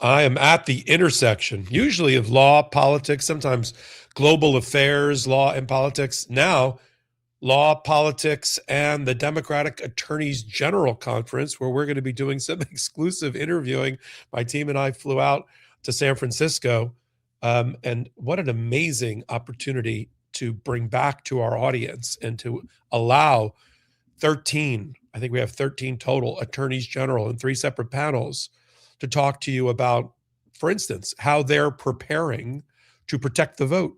I am at the intersection, usually of law, politics, sometimes global affairs, law and politics. Now, law, politics, and the Democratic Attorneys General Conference, where we're going to be doing some exclusive interviewing. My team and I flew out to San Francisco. And what an amazing opportunity to bring back to our audience and to allow 13, I think we have 13 total attorneys general in 3 separate panels to talk to you about, for instance, how they're preparing to protect the vote.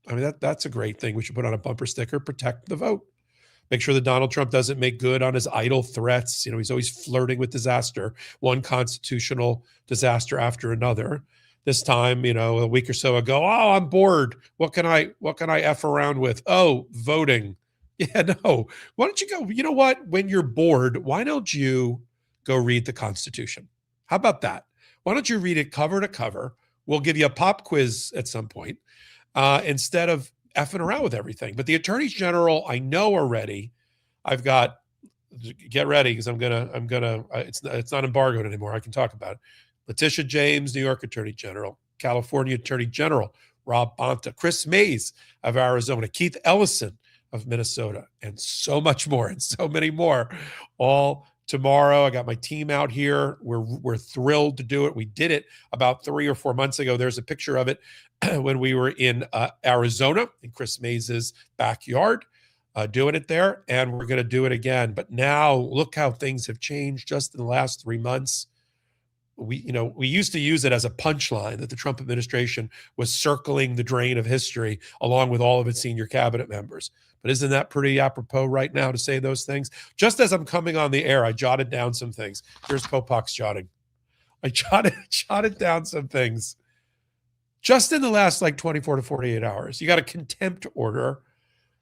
I mean, that's a great thing. We should put on a bumper sticker, protect the vote. Make sure that Donald Trump doesn't make good on his idle threats. You know, he's always flirting with disaster, one constitutional disaster after another. This time, you know, a week or so ago, oh, I'm bored. What can I F around with? Oh, voting. Yeah, no. Why don't you go, you know what? When you're bored, why don't you go read the Constitution? How about that? Why don't you read it cover to cover? We'll give you a pop quiz at some point instead of effing around with everything. But the attorneys general, I know already. I've got, get ready because I'm gonna. It's not embargoed anymore. I can talk about it. Letitia James, New York Attorney General, California Attorney General Rob Bonta, Chris Mays of Arizona, Keith Ellison of Minnesota, and so much more, and so many more, all tomorrow. I got my team out here. We're thrilled to do it. We did it about 3 or 4 months ago. There's a picture of it when we were in Arizona in Chris Mays's backyard, doing it there, and we're going to do it again. But now look how things have changed just in the last 3 months. We used to use it as a punchline that the Trump administration was circling the drain of history along with all of its senior cabinet members. But isn't that pretty apropos right now to say those things? Just as I'm coming on the air, I jotted down some things. Here's Popok's jotting. I jotted down some things just in the last 24 to 48 hours. You got a contempt order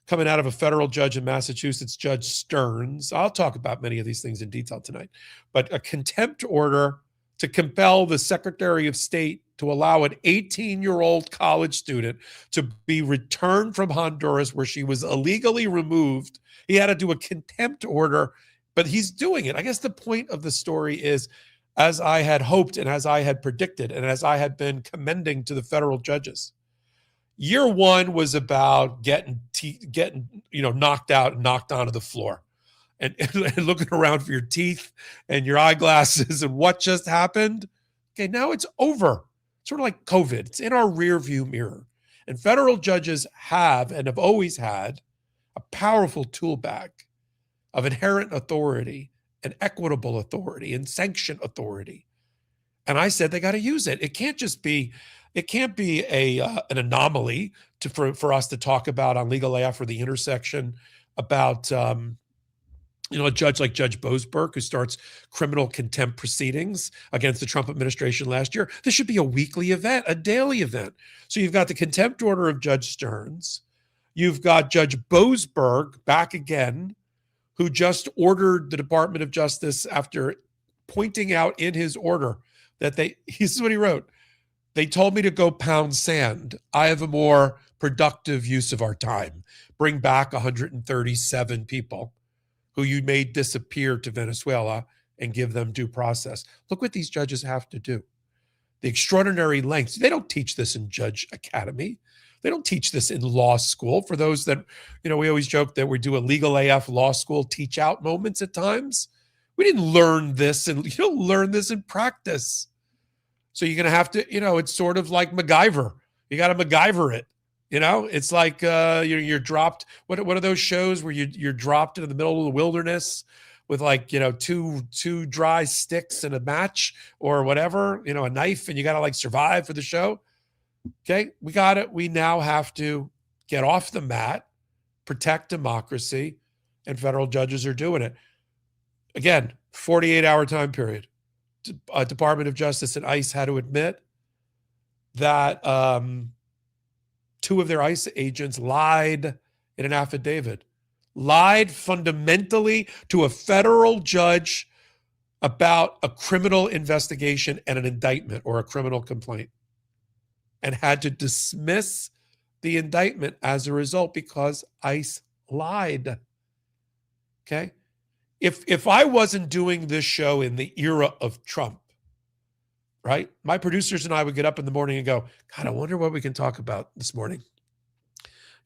coming out of a federal judge in Massachusetts, Judge Stearns. I'll talk about many of these things in detail tonight. But a contempt order to compel the Secretary of State to allow an 18-year-old college student to be returned from Honduras, where she was illegally removed. He had to do a contempt order, but he's doing it. I guess the point of the story is, as I had hoped and as I had predicted and as I had been commending to the federal judges, year one was about getting knocked out and knocked onto the floor. And looking around for your teeth and your eyeglasses and what just happened. Okay, now it's over. Sort of like COVID. It's in our rear view mirror. And federal judges have and have always had a powerful tool bag of inherent authority and equitable authority and sanction authority. And I said they got to use it. It can't be an anomaly for us to talk about on Legal AF or the intersection about a judge like Judge Boesberg, who starts criminal contempt proceedings against the Trump administration last year. This should be a weekly event, a daily event. So you've got the contempt order of Judge Stearns. You've got Judge Boesberg back again, who just ordered the Department of Justice after pointing out in his order that this is what he wrote. They told me to go pound sand. I have a more productive use of our time. Bring back 137 people who you made disappear to Venezuela and give them due process. Look what these judges have to do. The extraordinary lengths. They don't teach this in Judge Academy. They don't teach this in law school. For those that, we always joke that we do a Legal AF law school teach out moments at times. We didn't learn this, and you don't learn this in practice. So you're going to have to, it's sort of like MacGyver. You got to MacGyver it. It's like you're dropped. What are those shows where you're dropped into the middle of the wilderness with two dry sticks and a match or whatever, a knife, and you got to survive for the show. Okay, we got it. We now have to get off the mat, protect democracy, and federal judges are doing it. Again, 48-hour time period. Department of Justice and ICE had to admit that 2 of their ICE agents lied in an affidavit, lied fundamentally to a federal judge about a criminal investigation and an indictment or a criminal complaint, and had to dismiss the indictment as a result because ICE lied. Okay? If I wasn't doing this show in the era of Trump, right? My producers and I would get up in the morning and go, God, I wonder what we can talk about this morning.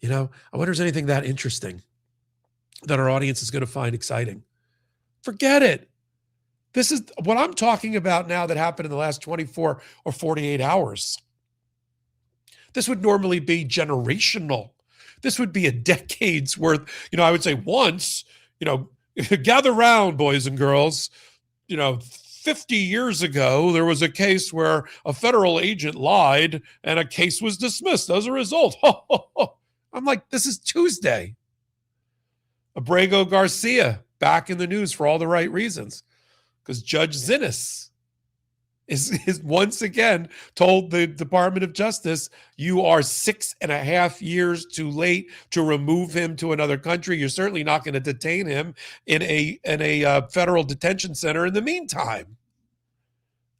You know, I wonder if there's anything that interesting that our audience is going to find exciting. Forget it. This is what I'm talking about now that happened in the last 24 or 48 hours. This would normally be generational. This would be a decade's worth. You know, I would say once, you know, gather round, boys and girls. You know, 50 years ago, there was a case where a federal agent lied and a case was dismissed as a result. I'm like, this is Tuesday. Abrego Garcia back in the news for all the right reasons, because Judge Xinis is once again told the Department of Justice, you are 6.5 years too late to remove him to another country. You're certainly not going to detain him in a federal detention center in the meantime.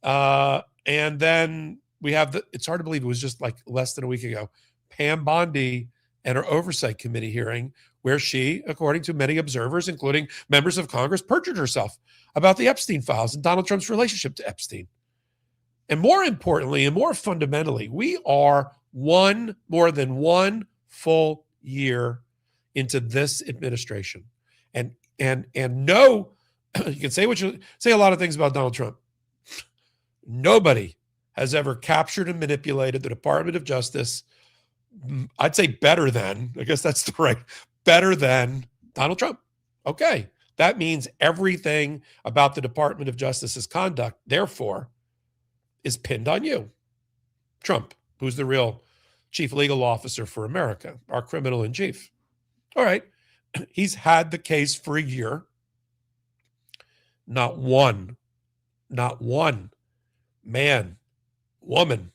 And then we have it's hard to believe it was just like less than a week ago, Pam Bondi and her oversight committee hearing, where she, according to many observers, including members of Congress, perjured herself about the Epstein files and Donald Trump's relationship to Epstein. And more importantly, and more fundamentally, we are more than one full year into this administration. And no, you can say say a lot of things about Donald Trump. Nobody has ever captured and manipulated the Department of Justice. I'd say better than, I guess that's the right, better than Donald Trump. Okay. That means everything about the Department of Justice's conduct, therefore, is pinned on you, Trump, who's the real chief legal officer for America, our criminal in chief. All right. He's had the case for a year. Not one man, woman,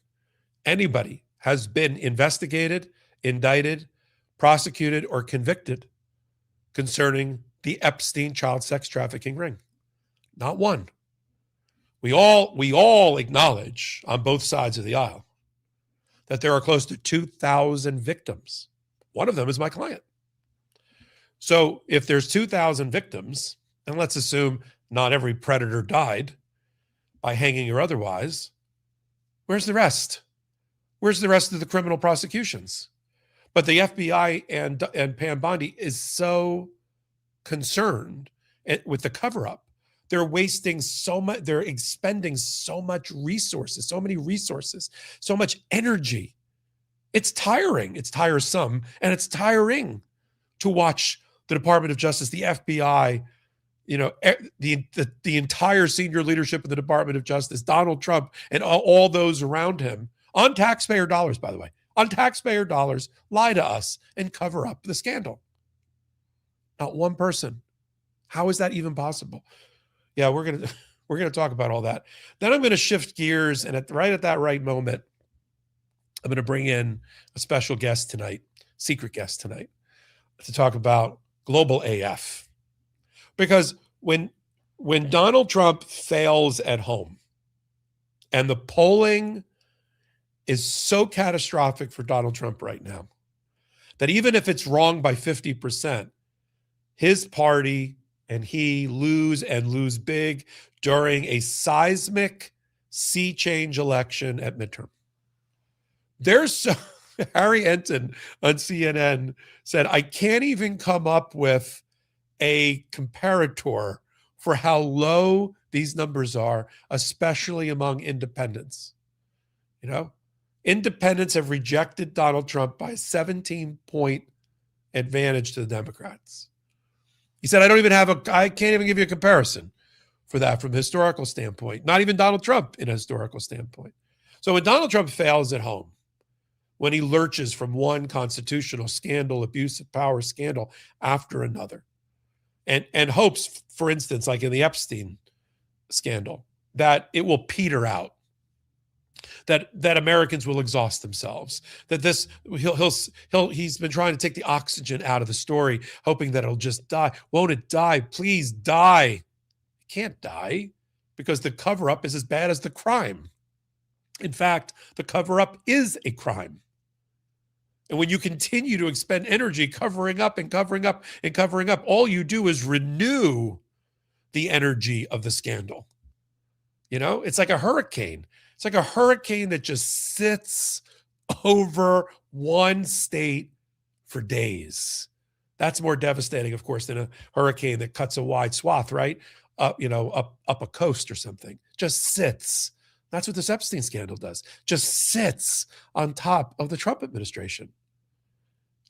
anybody has been investigated, indicted, prosecuted, or convicted concerning the Epstein child sex trafficking ring. Not one. We all acknowledge on both sides of the aisle that there are close to 2,000 victims. One of them is my client. So if there's 2,000 victims, and let's assume not every predator died by hanging or otherwise, where's the rest? Where's the rest of the criminal prosecutions? But the FBI and Pam Bondi is so concerned with the cover-up. They're wasting so much, they're expending so much resources, so many resources, so much energy. It's tiring, it's tiresome, and it's tiring to watch the Department of Justice, the FBI, you know, the entire senior leadership of the Department of Justice, Donald Trump, and all those around him, on taxpayer dollars, by the way, on taxpayer dollars, lie to us and cover up the scandal. Not one person. How is that even possible? Yeah, we're gonna talk about all that. Then I'm going to shift gears, and at that right moment, I'm going to bring in a special guest tonight, secret guest tonight, to talk about global AF. Because when Donald Trump fails at home, and the polling is so catastrophic for Donald Trump right now, that even if it's wrong by 50%, his party and he lose big during a seismic sea change election at midterm. Harry Enton on CNN said, I can't even come up with a comparator for how low these numbers are, especially among independents. You know, independents have rejected Donald Trump by a 17-point advantage to the Democrats. He said, I can't even give you a comparison for that from a historical standpoint, not even Donald Trump in a historical standpoint. So when Donald Trump fails at home, when he lurches from one constitutional scandal, abuse of power scandal after another, and hopes, for instance, like in the Epstein scandal, that it will peter out, that Americans will exhaust themselves, that he's been trying to take the oxygen out of the story, hoping that it'll just die. Won't it die? Please die. It can't die because the cover-up is as bad as the crime. In fact, the cover-up is a crime. And when you continue to expend energy covering up and covering up and covering up, all you do is renew the energy of the scandal. It's like a hurricane. It's like a hurricane that just sits over one state for days. That's more devastating, of course, than a hurricane that cuts a wide swath, right? Up a coast or something. Just sits. That's what this Epstein scandal does. Just sits on top of the Trump administration.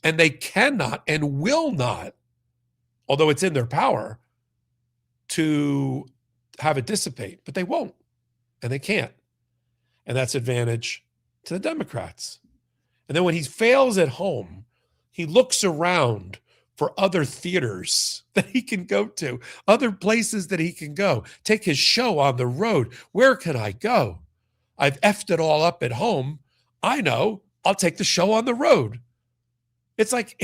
And they cannot and will not, although it's in their power, to have it dissipate, but they won't, and they can't. And that's advantage to the Democrats. And then when he fails at home, he looks around for other theaters that he can go to, other places that he can go, take his show on the road. Where can I go? I've effed it all up at home. I know, I'll take the show on the road. It's like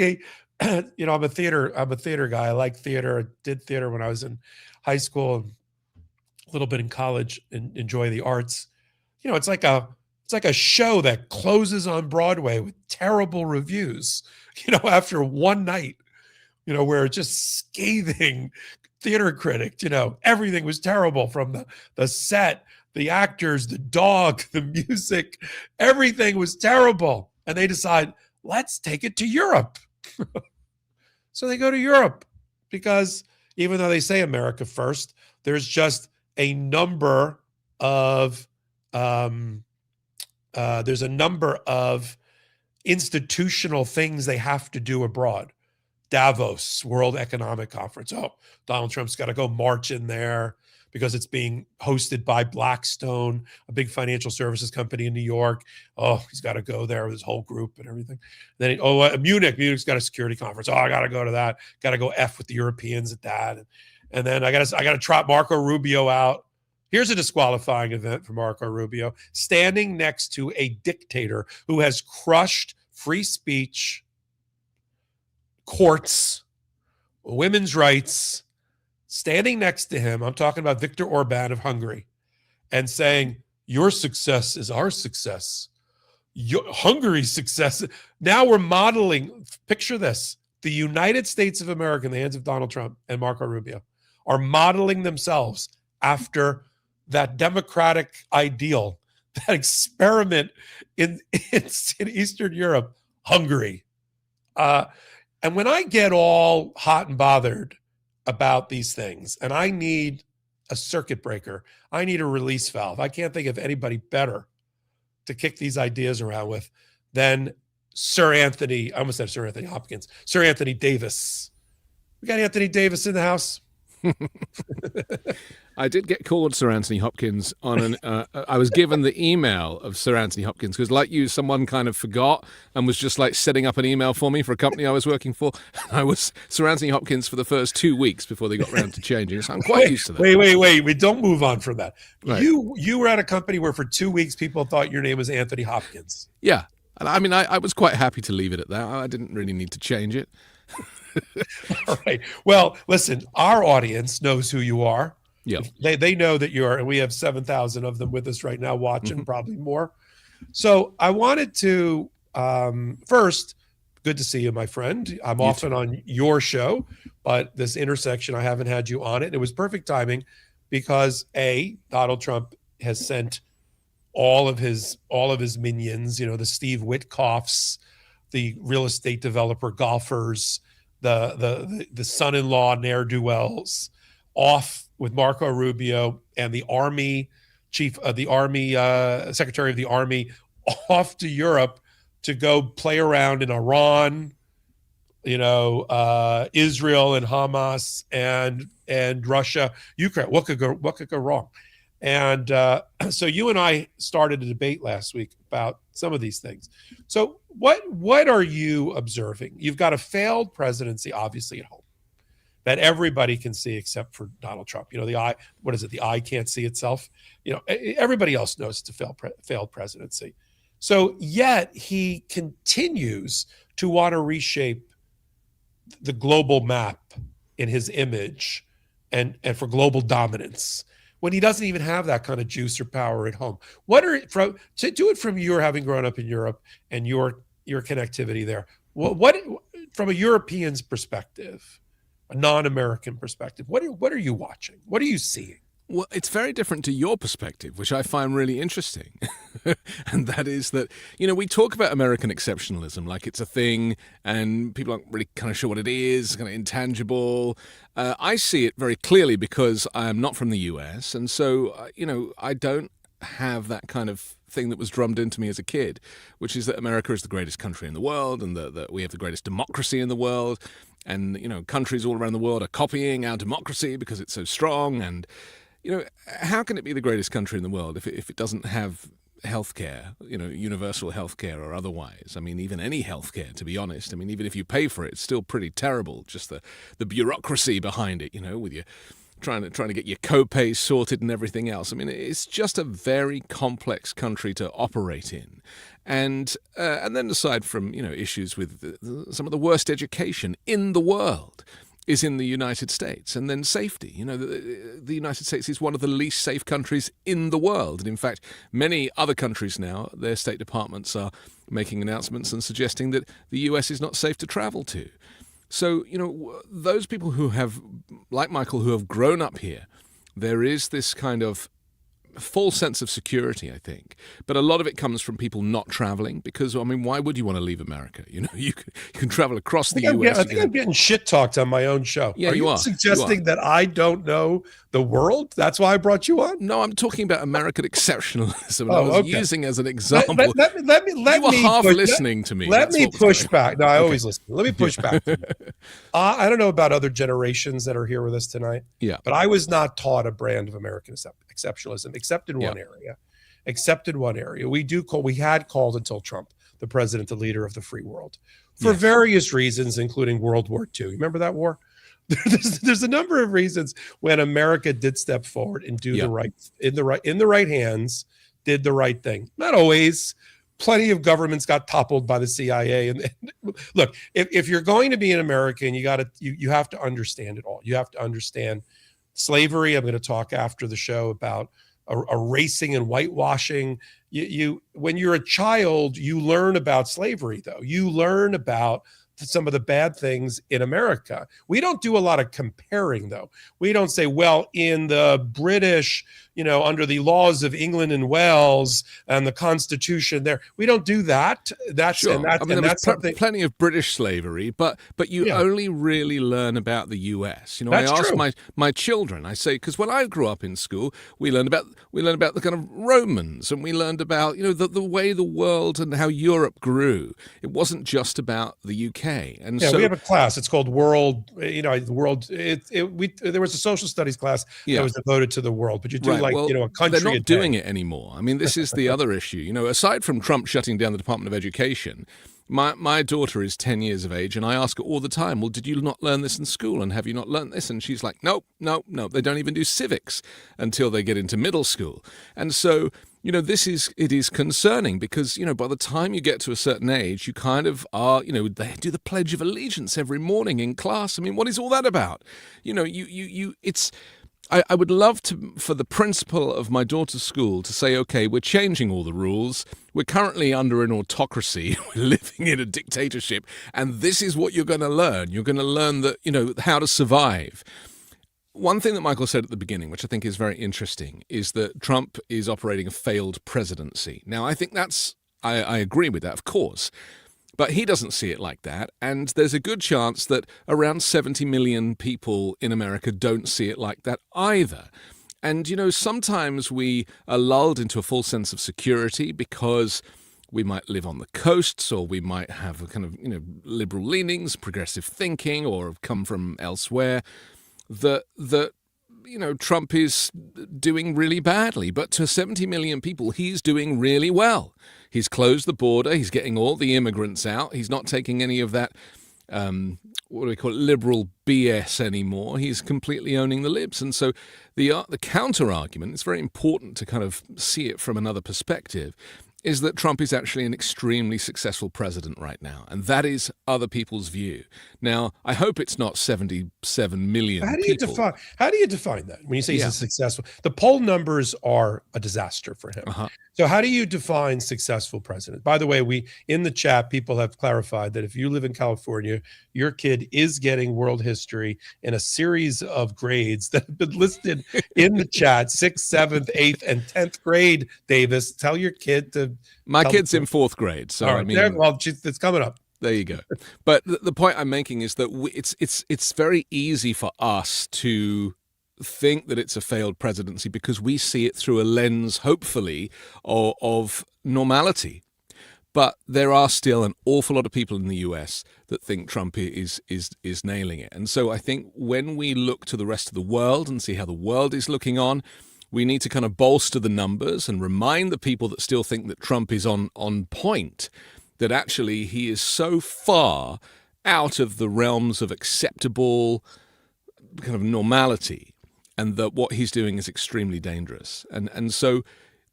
a, I'm a theater guy. I like theater. I did theater when I was in high school and a little bit in college, and enjoy the arts. It's like a show that closes on Broadway with terrible reviews, after one night, where it's just scathing theater critic, everything was terrible, from the set, the actors, the dog, the music, everything was terrible. And they decide, let's take it to Europe. So they go to Europe, because even though they say America first, there's just a number of institutional things they have to do abroad. Davos, World Economic Conference. Oh, Donald Trump's got to go march in there because it's being hosted by Blackstone, a big financial services company in New York. Oh, he's got to go there with his whole group and everything. Then Munich's got a security conference. Oh, I got to go to that. Got to go F with the Europeans at that. And then I got to trot Marco Rubio out. Here's a disqualifying event for Marco Rubio, standing next to a dictator who has crushed free speech, courts, women's rights, standing next to him. I'm talking about Viktor Orban of Hungary, and saying, your success is our success. Hungary's success. Now we're modeling, picture this, the United States of America in the hands of Donald Trump and Marco Rubio are modeling themselves after that democratic ideal, that experiment in Eastern Europe, Hungary. And when I get all hot and bothered about these things, and I need a circuit breaker, I need a release valve, I can't think of anybody better to kick these ideas around with than Sir Anthony Davis. We got Anthony Davis in the house. I did get called Sir Anthony Hopkins on I was given the email of Sir Anthony Hopkins because, like you, someone kind of forgot and was just like setting up an email for me for a company I was working for. I was Sir Anthony Hopkins for the first 2 weeks before they got around to changing. So I'm quite used to that. Wait. We don't move on from that. Right. You were at a company where for 2 weeks people thought your name was Anthony Hopkins. Yeah. And I mean, I was quite happy to leave it at that. I didn't really need to change it. All right. Well, listen, our audience knows who you are. Yeah. They know that you're, and we have 7,000 of them with us right now watching, probably more. So I wanted to, first, good to see you, my friend. I'm often on your show, but this intersection, I haven't had you on it. And it was perfect timing because Donald Trump has sent all of his minions, the Steve Witkoffs, the real estate developer golfers, the son-in-law ne'er-do-wells, off with Marco Rubio and the Army Secretary of the Army off to Europe to go play around in Iran, Israel and Hamas and Russia, Ukraine. What could go wrong? And so you and I started a debate last week about some of these things. So what are you observing? You've got a failed presidency, obviously, at home that everybody can see except for Donald Trump. The eye, what is it? The eye can't see itself. Everybody else knows it's a failed presidency. So yet he continues to want to reshape the global map in his image and for global dominance, when he doesn't even have that kind of juice or power at home. To do it from your having grown up in Europe and your connectivity there, what from a European's perspective, a non-American perspective, what are you watching? What are you seeing? Well, it's very different to your perspective, which I find really interesting. And that is that, we talk about American exceptionalism like it's a thing and people aren't really kind of sure what it is, kind of intangible. I see it very clearly because I am not from the US. And so, I don't have that kind of thing that was drummed into me as a kid, which is that America is the greatest country in the world and that we have the greatest democracy in the world. And, countries all around the world are copying our democracy because it's so strong. And, how can it be the greatest country in the world if it doesn't have healthcare, universal healthcare or otherwise? I mean, even any healthcare, to be honest. I mean, even if you pay for it, it's still pretty terrible. Just the bureaucracy behind it, with your trying to get your co-pays sorted and everything else. I mean, it's just a very complex country to operate in. And then aside from, issues with some of the worst education in the world is in the United States. And then safety. The United States is one of the least safe countries in the world. And in fact, many other countries now, their state departments are making announcements and suggesting that the US is not safe to travel to. So, those people who have, like Michael, who have grown up here, there is this kind of false sense of security, I think. But a lot of it comes from people not traveling because, why would you want to leave America? You can travel across the US. I think I'm getting shit talked on my own show. Yeah, are you suggesting that I don't know the world? That's why I brought you on? No, I'm talking about American exceptionalism. And I was using as an example. Let you were me half listening to me. Let me push back. No, I always listen. Let me push back. I don't know about other generations that are here with us tonight. Yeah. But I was not taught a brand of American exceptionalism, except in one area. Except in one area. We had called until Trump the president, the leader of the free world, for various reasons, including World War II. You remember that war? There's a number of reasons when America did step forward and do the right in the right hands, did the right thing. Not always. Plenty of governments got toppled by the CIA. And look, if you're going to be an American, you have to understand it all. You have to understand slavery. I'm going to talk after the show about erasing and whitewashing. When you're a child, you learn about slavery, though. You learn about some of the bad things in America. We don't do a lot of comparing, though. We don't say, well, in the British, under the laws of England and Wales and the Constitution there, we don't do that. That's something. Plenty of British slavery, but you only really learn about the US. I ask my children, I say, because when I grew up in school, we learned about the kind of Romans, and we learned about the way the world and how Europe grew. It wasn't just about the UK. And so we have a class. It's called World. The world. There was a social studies class that was devoted to the world, but you do a country. They're not doing it anymore. I mean, this is the other issue. Aside from Trump shutting down the Department of Education, my daughter is 10 years of age, and I ask her all the time, well, did you not learn this in school, and have you not learned this? And she's like, no. They don't even do civics until they get into middle school. And so it is concerning because, by the time you get to a certain age, you kind of are, they do the Pledge of Allegiance every morning in class. I mean, what is all that about? I would love for the principal of my daughter's school to say, okay, we're changing all the rules. We're currently under an autocracy. We're living in a dictatorship. And this is what you're going to learn. You're going to learn that, how to survive. One thing that Michael said at the beginning, which I think is very interesting, is that Trump is operating a failed presidency. Now, I think I agree with that, of course. But he doesn't see it like that, and there's a good chance that around 70 million people in America don't see it like that either. And, sometimes we are lulled into a false sense of security because we might live on the coasts, or we might have a kind of, liberal leanings, progressive thinking, or have come from elsewhere, that Trump is doing really badly. But to 70 million people, he's doing really well. He's closed the border. He's getting all the immigrants out. He's not taking any of that, liberal BS anymore. He's completely owning the libs. And so the counter-argument, it's very important to kind of see it from another perspective, is that Trump is actually an extremely successful president right now, and that is other people's view. Now, I hope it's not 77 million people. How do you define that when you say he's Yeah. a successful? The poll numbers are a disaster for him. So how do you define successful president? By the way, in the chat, people have clarified that if you live in California, your kid is getting world history in a series of grades that have been listed in the chat: 6th, 7th, 8th, and 10th grade. Davis, tell your kid to. My kid's in 4th grade, so I mean, it's coming up. There you go. But the point I'm making is that it's very easy for us to think that it's a failed presidency because we see it through a lens, hopefully, of normality. But there are still an awful lot of people in the US that think Trump is nailing it. And so I think when we look to the rest of the world and see how the world is looking on, we need to kind of bolster the numbers and remind the people that still think that Trump is on point, that actually he is so far out of the realms of acceptable kind of normality, and that what he's doing is extremely dangerous. And so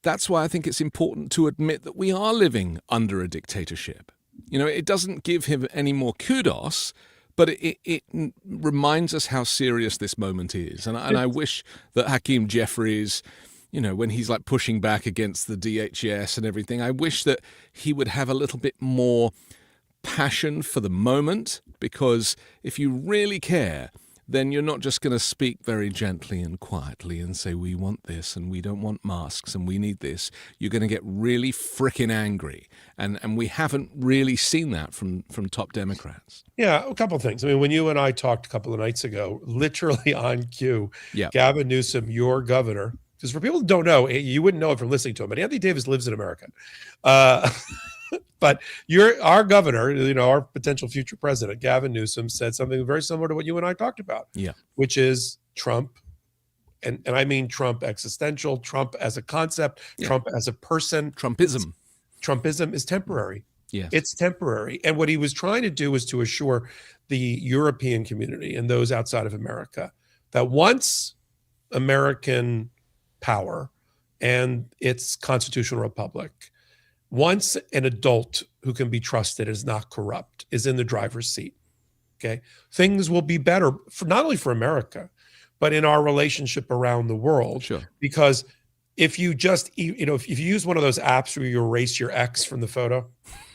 that's why I think it's important to admit that we are living under a dictatorship. You know, it doesn't give him any more kudos, but it reminds us how serious this moment is. And I wish that Hakeem Jeffries, you know, when he's like pushing back against the DHS and everything, I wish that he would have a little bit more passion for the moment, because if you really care, then you're not just going to speak very gently and quietly and say, we want this and we don't want masks and we need this. You're going to get really frickin' angry. And we haven't really seen that from top Democrats. Yeah, a couple of things. I mean, when you and I talked a couple of nights ago, literally on cue, Gavin Newsom, your governor, because for people who don't know, you wouldn't know it from listening to him, but Anthony Davis lives in America. But our governor, you know, our potential future president, Gavin Newsom, said something very similar to what you and I talked about, which is Trump, and I mean Trump existential, Trump as a concept, Trump as a person. Trumpism is temporary. Yes. It's temporary. And what he was trying to do was to assure the European community and those outside of America that once American power and its constitutional republic, once an adult who can be trusted, is not corrupt, is in the driver's seat, okay, things will be better for not only for America, but in our relationship around the world. Sure. Because if you just, you know, if you use one of those apps where you erase your ex from the photo,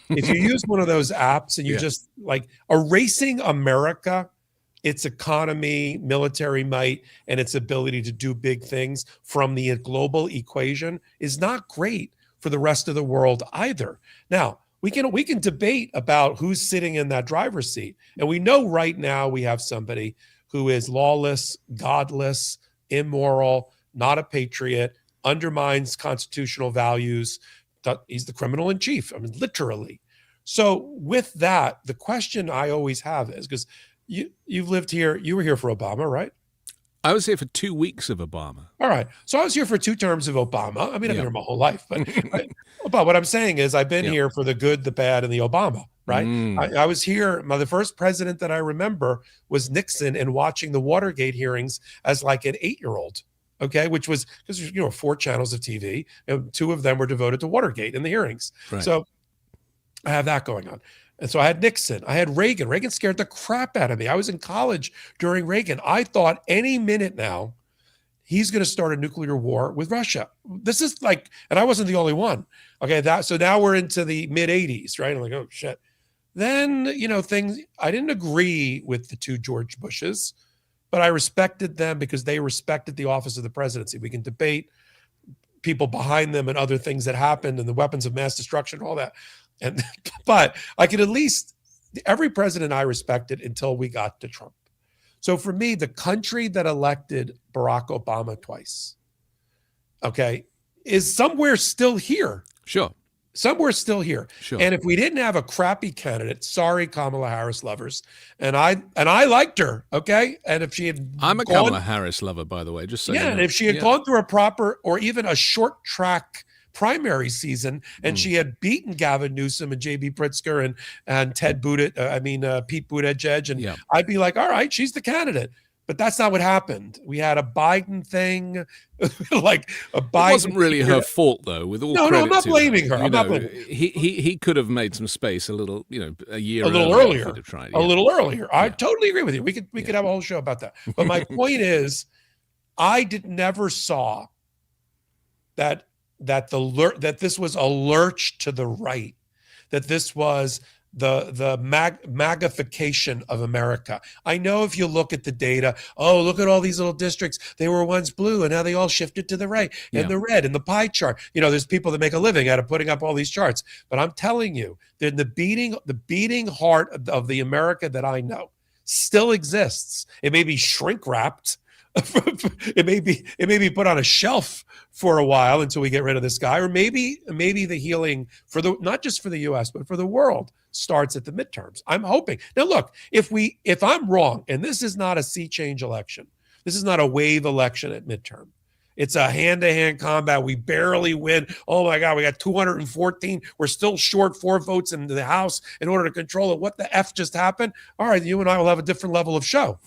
if you use one of those apps and you just like erasing America, its economy, military might, and its ability to do big things from the global equation is not great for the rest of the world either. Now, we can debate about who's sitting in that driver's seat. And we know right now we have somebody who is lawless, godless, immoral, not a patriot, undermines constitutional values. He's the criminal in chief. I mean, literally. So with that, the question I always have is, because you've lived here, you were here for Obama, right? I was here for 2 weeks of Obama. All right. So I was here for 2 terms of Obama. I mean, I've been here my whole life. But what I'm saying is I've been here for the good, the bad, and the Obama, right? I was here. The first president that I remember was Nixon, and watching the Watergate hearings as like an 8-year-old, okay? Which was, because, you know, 4 channels of TV, and 2 of them were devoted to Watergate in the hearings. Right. So I have that going on. And so I had Nixon, I had Reagan. Reagan scared the crap out of me. I was in college during Reagan. I thought any minute now, he's going to start a nuclear war with Russia. This is like, and I wasn't the only one. Okay, so now we're into the mid 80s, right? I'm like, oh shit. Then, you know, I didn't agree with the 2 George Bushes, but I respected them because they respected the office of the presidency. We can debate people behind them and other things that happened and the weapons of mass destruction, all that. But I could at least, every president I respected until we got to Trump. So for me, the country that elected Barack Obama twice, okay, is somewhere still here. Sure. Somewhere still here. Sure. And if we didn't have a crappy candidate, sorry, Kamala Harris lovers, and I liked her, okay? And if she had I'm a Kamala Harris lover, by the way, just so you know. And if she had gone through a proper or even a short track primary season, and she had beaten Gavin Newsom and J.B. Pritzker and Pete Buttigieg, and I'd be like, all right, she's the candidate. But that's not what happened. We had a Biden thing, like a Biden. It wasn't really her fault, though. With all no, credit I'm not to blaming her. her. I'm not blaming her. He could have made some space a little, a year, a little earlier. earlier. Tried, a little earlier. I totally agree with you. We could have a whole show about that. But my point is, I never saw that this was a lurch to the right, that this was the magnification of America. I know if you look at the data, look at all these little districts. They were once blue and now they all shifted to the right and the red and the pie chart. There's people that make a living out of putting up all these charts. But I'm telling you, that the beating heart of the America that I know still exists. It may be shrink wrapped. It may be put on a shelf for a while until we get rid of this guy, or maybe the healing for not just for the U.S. but for the world starts at the midterms. I'm hoping. Now, look, if I'm wrong, and this is not a sea change election, this is not a wave election at midterm. It's a hand-to-hand combat. We barely win. Oh my God, we got 214. We're still short 4 votes in the House in order to control it. What the F just happened? All right, you and I will have a different level of show.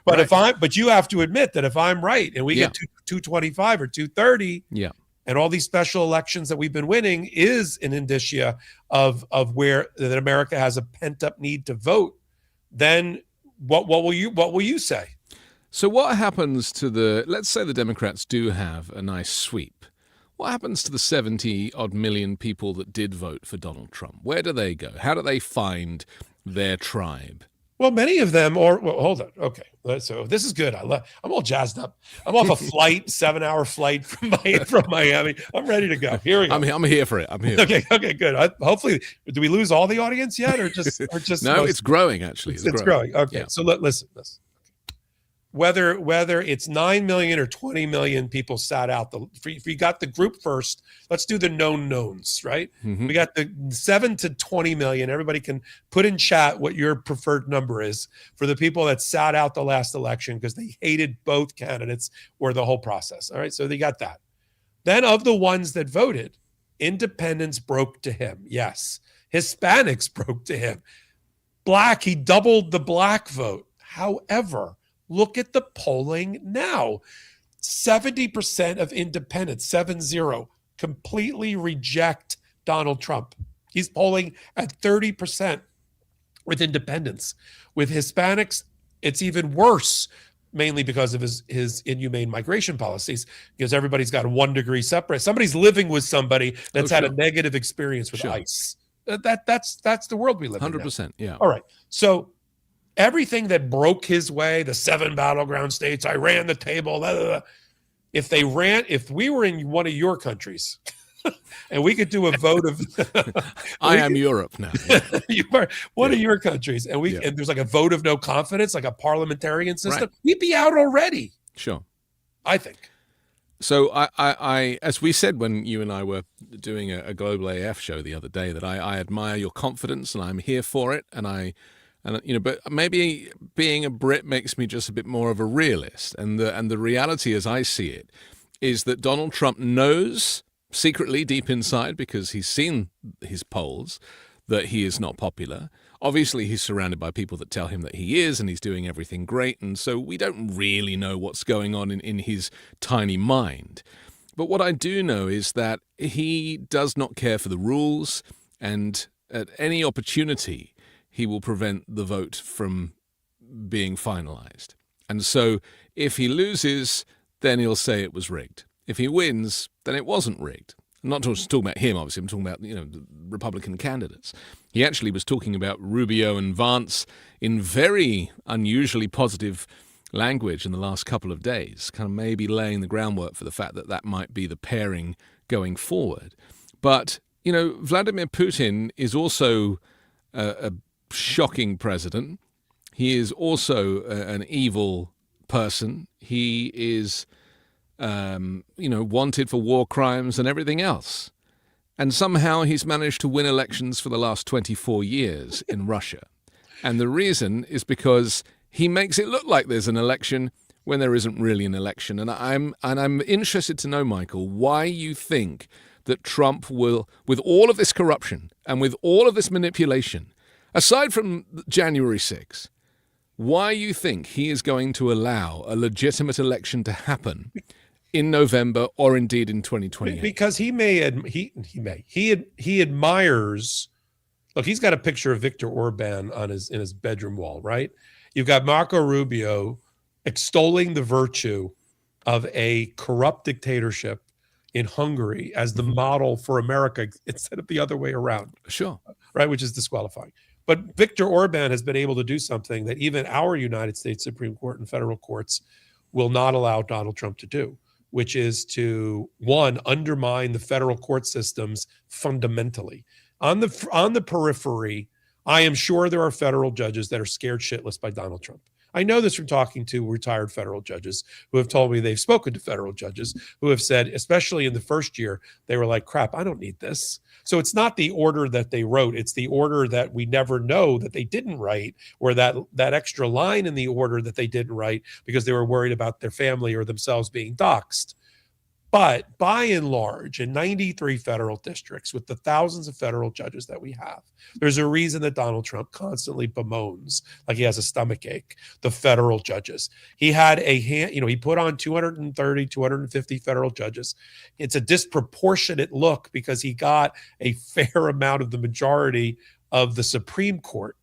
But right. But you have to admit that if I'm right and we get 225 or 230, and all these special elections that we've been winning is an indicia of where that America has a pent-up need to vote, then what will you say? So what happens to let's say the Democrats do have a nice sweep. What happens to the 70-odd million people that did vote for Donald Trump? Where do they go? How do they find their tribe? Well, many of them hold on. Okay. So this is good. I'm all jazzed up. I'm off a 7-hour flight from Miami. I'm ready to go. Here we go. I'm here for it. I'm here. Okay, good. Hopefully, do we lose all the audience yet or just No, it's growing actually. It's growing. Okay. So listen. Whether it's 9 million or 20 million people sat out. If you got the group first, let's do the known knowns, right? Mm-hmm. We got the 7 to 20 million. Everybody can put in chat what your preferred number is for the people that sat out the last election because they hated both candidates or the whole process. All right, so they got that. Then of the ones that voted, independents broke to him. Yes. Hispanics broke to him. Black, he doubled the black vote. However, look at the polling now. 70% of independents, 70, completely reject Donald Trump. He's polling at 30% with independents. With Hispanics, it's even worse, mainly because of his inhumane migration policies, because everybody's got a 1 degree separate. Somebody's living with somebody that's had a negative experience with ICE. That's the world we live in. 100%, yeah. All right. So everything that broke his way, the 7 battleground states, I ran the table. Blah, blah, blah. If we were in one of your countries and we could do a vote of, I am Europe now. Yeah. You are one of your countries, and and there's like a vote of no confidence, like a parliamentarian system, we'd be out already. Sure. I think. So I, as we said when you and I were doing a Global AF show the other day, that I admire your confidence and I'm here for it, but maybe being a Brit makes me just a bit more of a realist. And the reality, as I see it, is that Donald Trump knows secretly deep inside, because he's seen his polls, that he is not popular. Obviously, he's surrounded by people that tell him that he is, and he's doing everything great. And so we don't really know what's going on in his tiny mind. But what I do know is that he does not care for the rules, and at any opportunity, he will prevent the vote from being finalized. And so if he loses, then he'll say it was rigged. If he wins, then it wasn't rigged. I'm not just talking about him, obviously. I'm talking about, the Republican candidates. He actually was talking about Rubio and Vance in very unusually positive language in the last couple of days, kind of maybe laying the groundwork for the fact that that might be the pairing going forward. But, Vladimir Putin is also a shocking president. He is also an evil person. He is, wanted for war crimes and everything else. And somehow he's managed to win elections for the last 24 years in Russia. And the reason is because he makes it look like there's an election when there isn't really an election. And I'm interested to know, Michael, why you think that Trump will, with all of this corruption and with all of this manipulation, aside from January 6th, why you think he is going to allow a legitimate election to happen in November or indeed in 2028. Because he admires. Look, he's got a picture of Viktor Orban in his bedroom wall, right? You've got Marco Rubio extolling the virtue of a corrupt dictatorship in Hungary as the model for America instead of the other way around. Sure. Right, which is disqualifying. But Viktor Orban has been able to do something that even our United States Supreme Court and federal courts will not allow Donald Trump to do, which is to, one, undermine the federal court systems fundamentally. On the periphery, I am sure there are federal judges that are scared shitless by Donald Trump. I know this from talking to retired federal judges who have told me they've spoken to federal judges who have said, especially in the first year, they were like, crap, I don't need this. So it's not the order that they wrote. It's the order that we never know that they didn't write, or that extra line in the order that they didn't write because they were worried about their family or themselves being doxxed. But by and large, in 93 federal districts, with the thousands of federal judges that we have, there's a reason that Donald Trump constantly bemoans, like he has a stomach ache, the federal judges. He had he put on 230, 250 federal judges. It's a disproportionate look because he got a fair amount of the majority of the Supreme Court.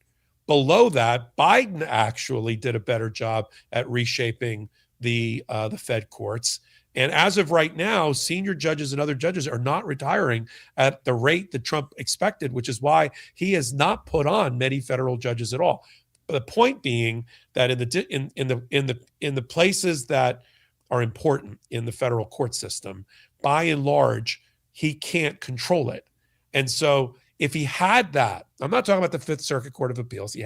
Below that, Biden actually did a better job at reshaping the Fed courts. And as of right now, senior judges and other judges are not retiring at the rate that Trump expected, which is why he has not put on many federal judges at all. The point being that in the places that are important in the federal court system, by and large, he can't control it. And so if he had that, I'm not talking about the Fifth Circuit Court of Appeals.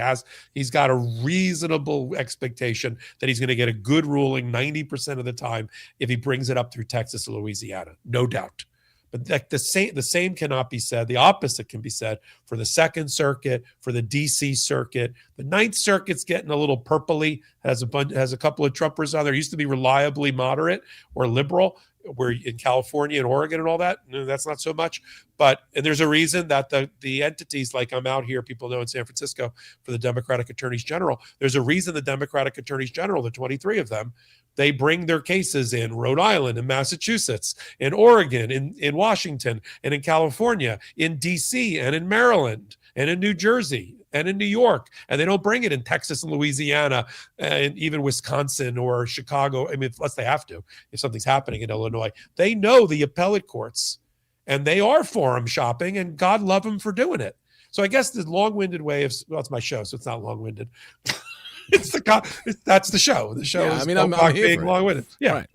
He's got a reasonable expectation that he's going to get a good ruling 90% of the time if he brings it up through Texas and Louisiana, no doubt. But the same cannot be said. The opposite can be said for the Second Circuit, for the DC Circuit. The Ninth Circuit's getting a little purpley, has a couple of Trumpers on there. It used to be reliably moderate or liberal, where in California and Oregon and all that, no, that's not so much. And there's a reason that the entities, like I'm out here, people know in San Francisco for the Democratic Attorneys General, there's a reason the Democratic Attorneys General, the 23 of them, they bring their cases in Rhode Island, in Massachusetts, in Oregon, in Washington, and in California, in DC, and in Maryland, and in New Jersey, and in New York. And they don't bring it in Texas and Louisiana, and even Wisconsin or Chicago. I mean, unless they have to, if something's happening in Illinois. They know the appellate courts, and they are forum shopping, and God love them for doing it. So I guess the long-winded way of, well, it's my show, so it's not long-winded. That's the show. The show is I'm here being long-winded. Yeah. Right.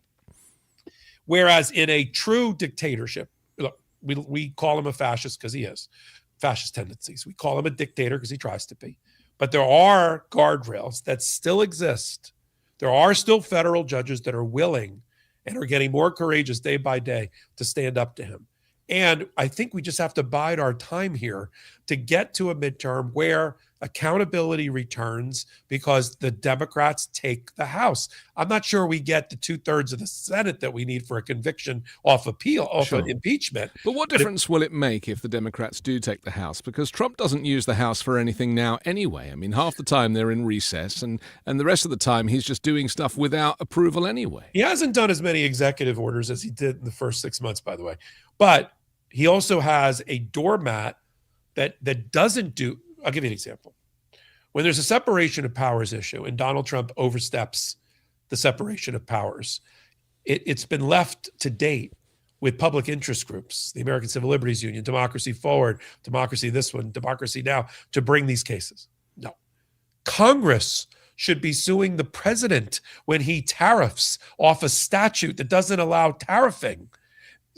Whereas in a true dictatorship, look, we call him a fascist because he is. Fascist tendencies. We call him a dictator because he tries to be. But there are guardrails that still exist. There are still federal judges that are willing and are getting more courageous day by day to stand up to him. And I think we just have to bide our time here to get to a midterm where accountability returns because the Democrats take the House. I'm not sure we get the 2/3 of the Senate that we need for a conviction off an impeachment. But what difference will it make if the Democrats do take the House? Because Trump doesn't use the House for anything now anyway. I mean, half the time they're in recess, and the rest of the time he's just doing stuff without approval anyway. He hasn't done as many executive orders as he did in the first 6 months, by the way. But he also has a doormat that doesn't do. I'll give you an example. When there's a separation of powers issue and Donald Trump oversteps the separation of powers, it's been left to date with public interest groups, the American Civil Liberties Union, Democracy Forward, Democracy This One, Democracy Now, to bring these cases. No. Congress should be suing the president when he tariffs off a statute that doesn't allow tariffing.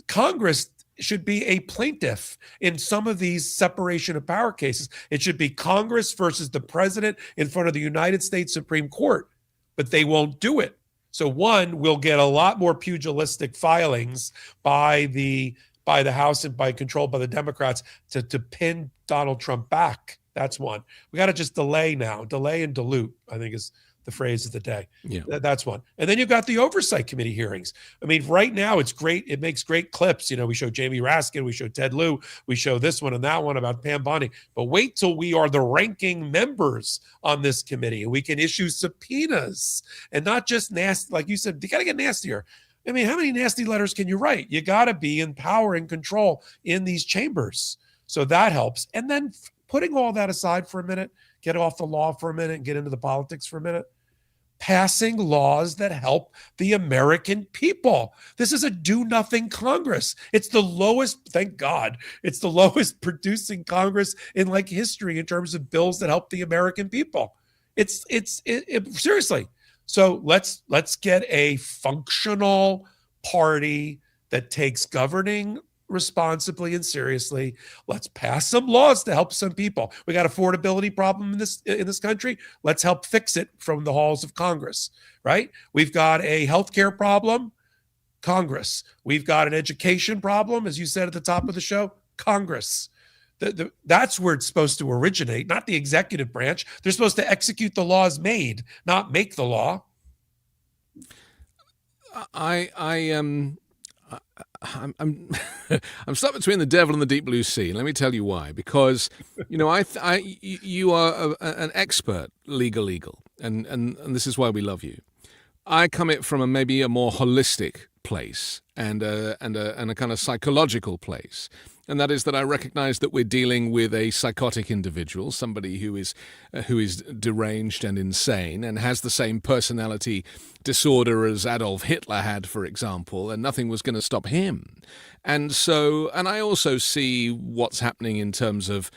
Congress should be a plaintiff in some of these separation of power cases. It should be Congress versus the president in front of the United States Supreme Court, but they won't do it. So one, we'll get a lot more pugilistic filings by the House and controlled by the Democrats to pin Donald Trump back. That's one. We got to just delay now. Delay and dilute, I think, is the phrase of the day. Yeah. That's one. And then you've got the oversight committee hearings. I mean, right now it's great. It makes great clips. We show Jamie Raskin, we show Ted Lieu, we show this one and that one about Pam Bondi. But wait till we are the ranking members on this committee and we can issue subpoenas and not just nasty, like you said, you got to get nastier. I mean, how many nasty letters can you write? You got to be in power and control in these chambers. So that helps. And then putting all that aside for a minute, get off the law for a minute and get into the politics for a minute. Passing laws that help the American people. This is a do-nothing Congress. It's the lowest, thank God, it's the lowest producing Congress in like history in terms of bills that help the American people. It's seriously. So let's get a functional party that takes governing responsibly and seriously. Let's pass some laws to help some people. We got affordability problem in this country. Let's help fix it from the halls of Congress, right? We've got a healthcare problem, Congress. We've got an education problem, as you said at the top of the show, Congress. That's where it's supposed to originate, not the executive branch. They're supposed to execute the laws made, not make the law. I'm stuck between the devil and the deep blue sea. Let me tell you why. Because you are an expert legal, and this is why we love you. I come it from maybe a more holistic place and a kind of psychological place. And that is that I recognize that we're dealing with a psychotic individual, somebody who is deranged and insane and has the same personality disorder as Adolf Hitler had, for example, and nothing was going to stop him. And I also see what's happening in terms of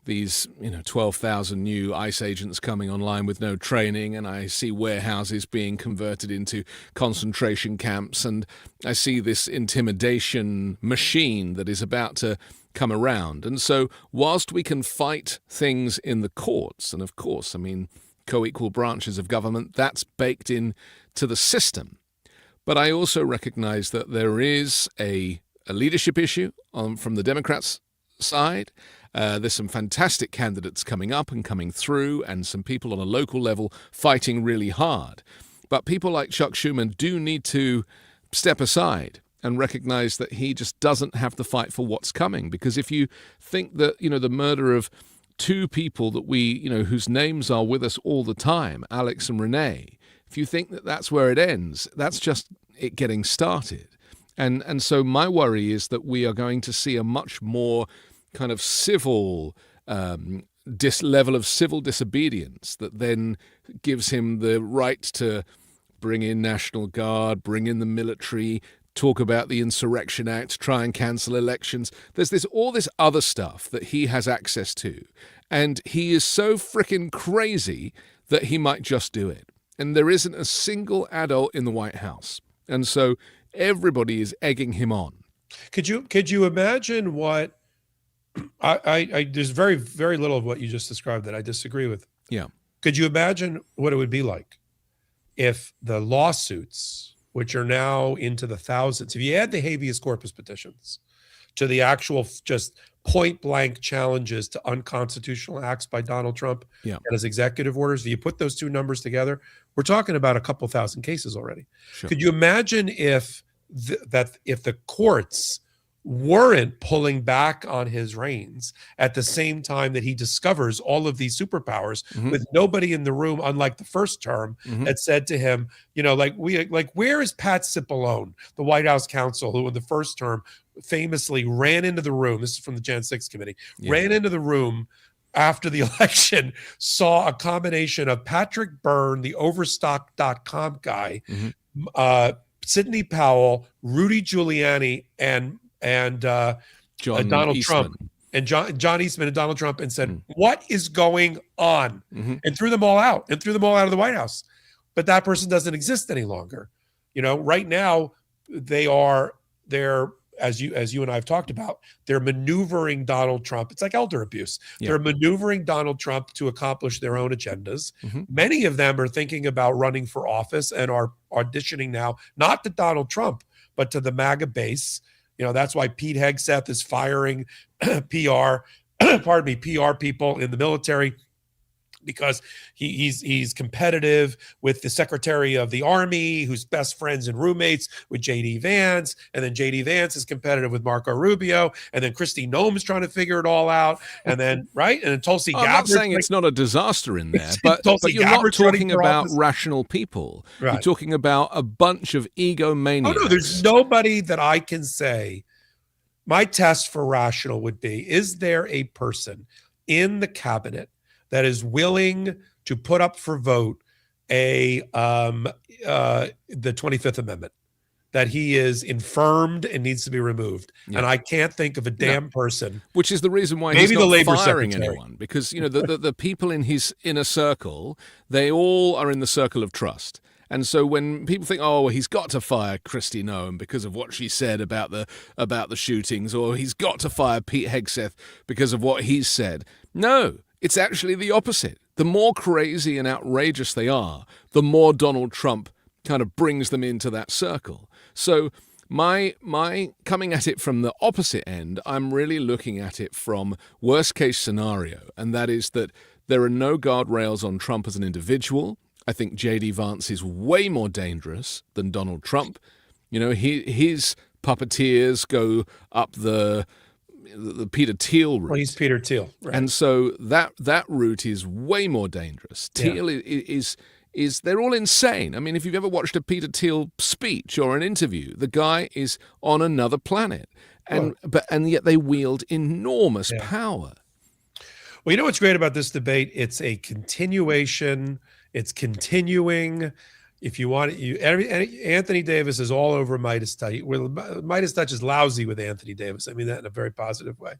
these 12,000 new ICE agents coming online with no training, and I see warehouses being converted into concentration camps, and I see this intimidation machine that is about to come around. And so whilst we can fight things in the courts, and of course, I mean, co-equal branches of government, that's baked in to the system. But I also recognize that there is a leadership issue from the Democrats' side. There's some fantastic candidates coming up and coming through, and some people on a local level fighting really hard. But people like Chuck Schumer do need to step aside and recognize that he just doesn't have the fight for what's coming. Because if you think that, the murder of two people that we, whose names are with us all the time, Alex and Renee, if you think that that's where it ends, that's just it getting started. And so my worry is that we are going to see a much more kind of civil level of civil disobedience that then gives him the right to bring in National Guard, bring in the military, talk about the Insurrection Act, try and cancel elections. There's all this other stuff that he has access to. And he is so frickin' crazy that he might just do it. And there isn't a single adult in the White House. And so everybody is egging him on. Could you imagine what I there's very, very little of what you just described that I disagree with. Yeah. Could you imagine what it would be like if the lawsuits, which are now into the thousands, if you add the habeas corpus petitions to the actual just point blank challenges to unconstitutional acts by Donald Trump and his executive orders, if you put those two numbers together, we're talking about a couple thousand cases already. Sure. Could you imagine if the courts weren't pulling back on his reins at the same time that he discovers all of these superpowers with nobody in the room, unlike the first term, that said to him, where is Pat Cipollone, the White House counsel, who in the first term famously ran into the room, this is from the Jan 6 committee, ran into the room after the election, saw a combination of Patrick Byrne, the Overstock.com guy, Sidney Powell, Rudy Giuliani, and Donald Trump, and John Eastman and Donald Trump, and said, what is going on? And threw them all out of the White House. But that person doesn't exist any longer. Right now they're, as you and I have talked about, they're maneuvering Donald Trump. It's like elder abuse. They're maneuvering Donald Trump to accomplish their own agendas. Many of them are thinking about running for office and are auditioning now, not to Donald Trump, but to the MAGA base. That's why Pete Hegseth is firing PR people in the military. because he's competitive with the Secretary of the Army, who's best friends and roommates with J.D. Vance, and then J.D. Vance is competitive with Marco Rubio, and then Kristi Noem's trying to figure it all out, and then and then Tulsi Gabbard. I'm not saying it's not a disaster in there, but you're not talking about rational people. Right. You're talking about a bunch of egomaniacs. Oh no, there's nobody that I can say. My test for rational would be: is there a person in the cabinet that is willing to put up for vote the 25th Amendment, that he is infirmed and needs to be removed? Yeah. And I can't think of a damn person. Which is the reason why maybe he's not the Labor firing Secretary. Anyone, because the people in his inner circle, they all are in the circle of trust. And so when people think, oh, well, he's got to fire Kristi Noem because of what she said about the shootings, or he's got to fire Pete Hegseth because of what he's said. No, it's actually the opposite. The more crazy and outrageous they are, the more Donald Trump kind of brings them into that circle. So my coming at it from the opposite end, I'm really looking at it from worst case scenario, and that is that there are no guardrails on Trump as an individual. I think J.D. Vance is way more dangerous than Donald Trump. You know, his puppeteers go up the Peter Thiel route. Well, he's Peter Thiel. Right. And so that route is way more dangerous. Thiel is they're all insane. I mean, if you've ever watched a Peter Thiel speech or an interview, the guy is on another planet. And yet they wield enormous power. Well, you know what's great about this debate? It's a continuation. It's continuing. If you want Anthony Davis is all over Midas Touch. Well, Midas Touch is lousy with Anthony Davis. I mean that in a very positive way.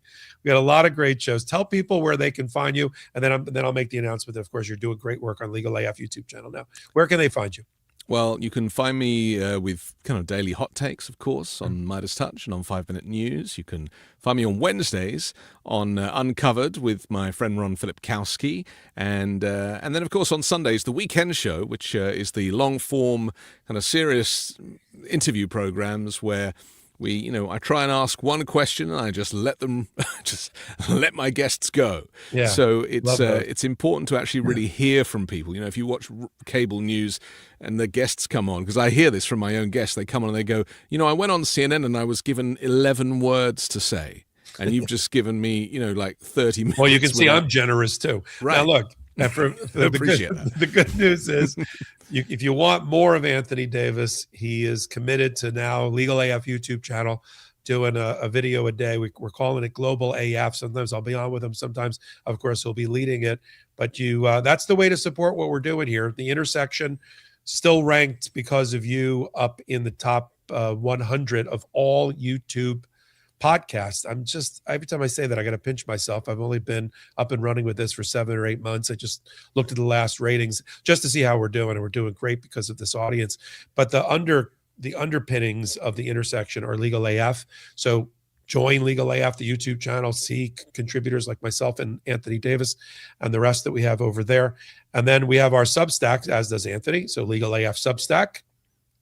We got a lot of great shows. Tell people where they can find you, and then I'll make the announcement that, of course, you're doing great work on Legal AF YouTube channel now. Where can they find you? Well, you can find me with kind of daily hot takes, of course, on Midas Touch and on 5 Minute News. You can find me on Wednesdays on Uncovered with my friend Ron Filipkowski. And then, of course, on Sundays, The Weekend Show, which is the long-form kind of serious interview programs where I try and ask one question and I just let my guests go. Yeah, so it's important to actually really hear from people. You know, if you watch cable news and the guests come on, because I hear this from my own guests, they come on and they go, I went on CNN and I was given 11 words to say. And you've just given me, like 30 minutes. Well, you can see I'm generous too. Right. Now, look. The good news is, if you want more of Anthony Davis, he is committed to now Legal AF YouTube channel, doing a video a day. We're calling it Global AF. Sometimes I'll be on with him. Sometimes, of course, he'll be leading it. But that's the way to support what we're doing here. The Intersection still ranked because of you up in the top 100 of all YouTube podcast. Every time I say that, I got to pinch myself. I've only been up and running with this for 7 or 8 months. I just looked at the last ratings just to see how we're doing, and we're doing great because of this audience. But the underpinnings of the Intersection are Legal AF. So join Legal AF, the YouTube channel, see contributors like myself and Anthony Davis and the rest that we have over there. And then we have our Substack, as does Anthony. So Legal AF Substack.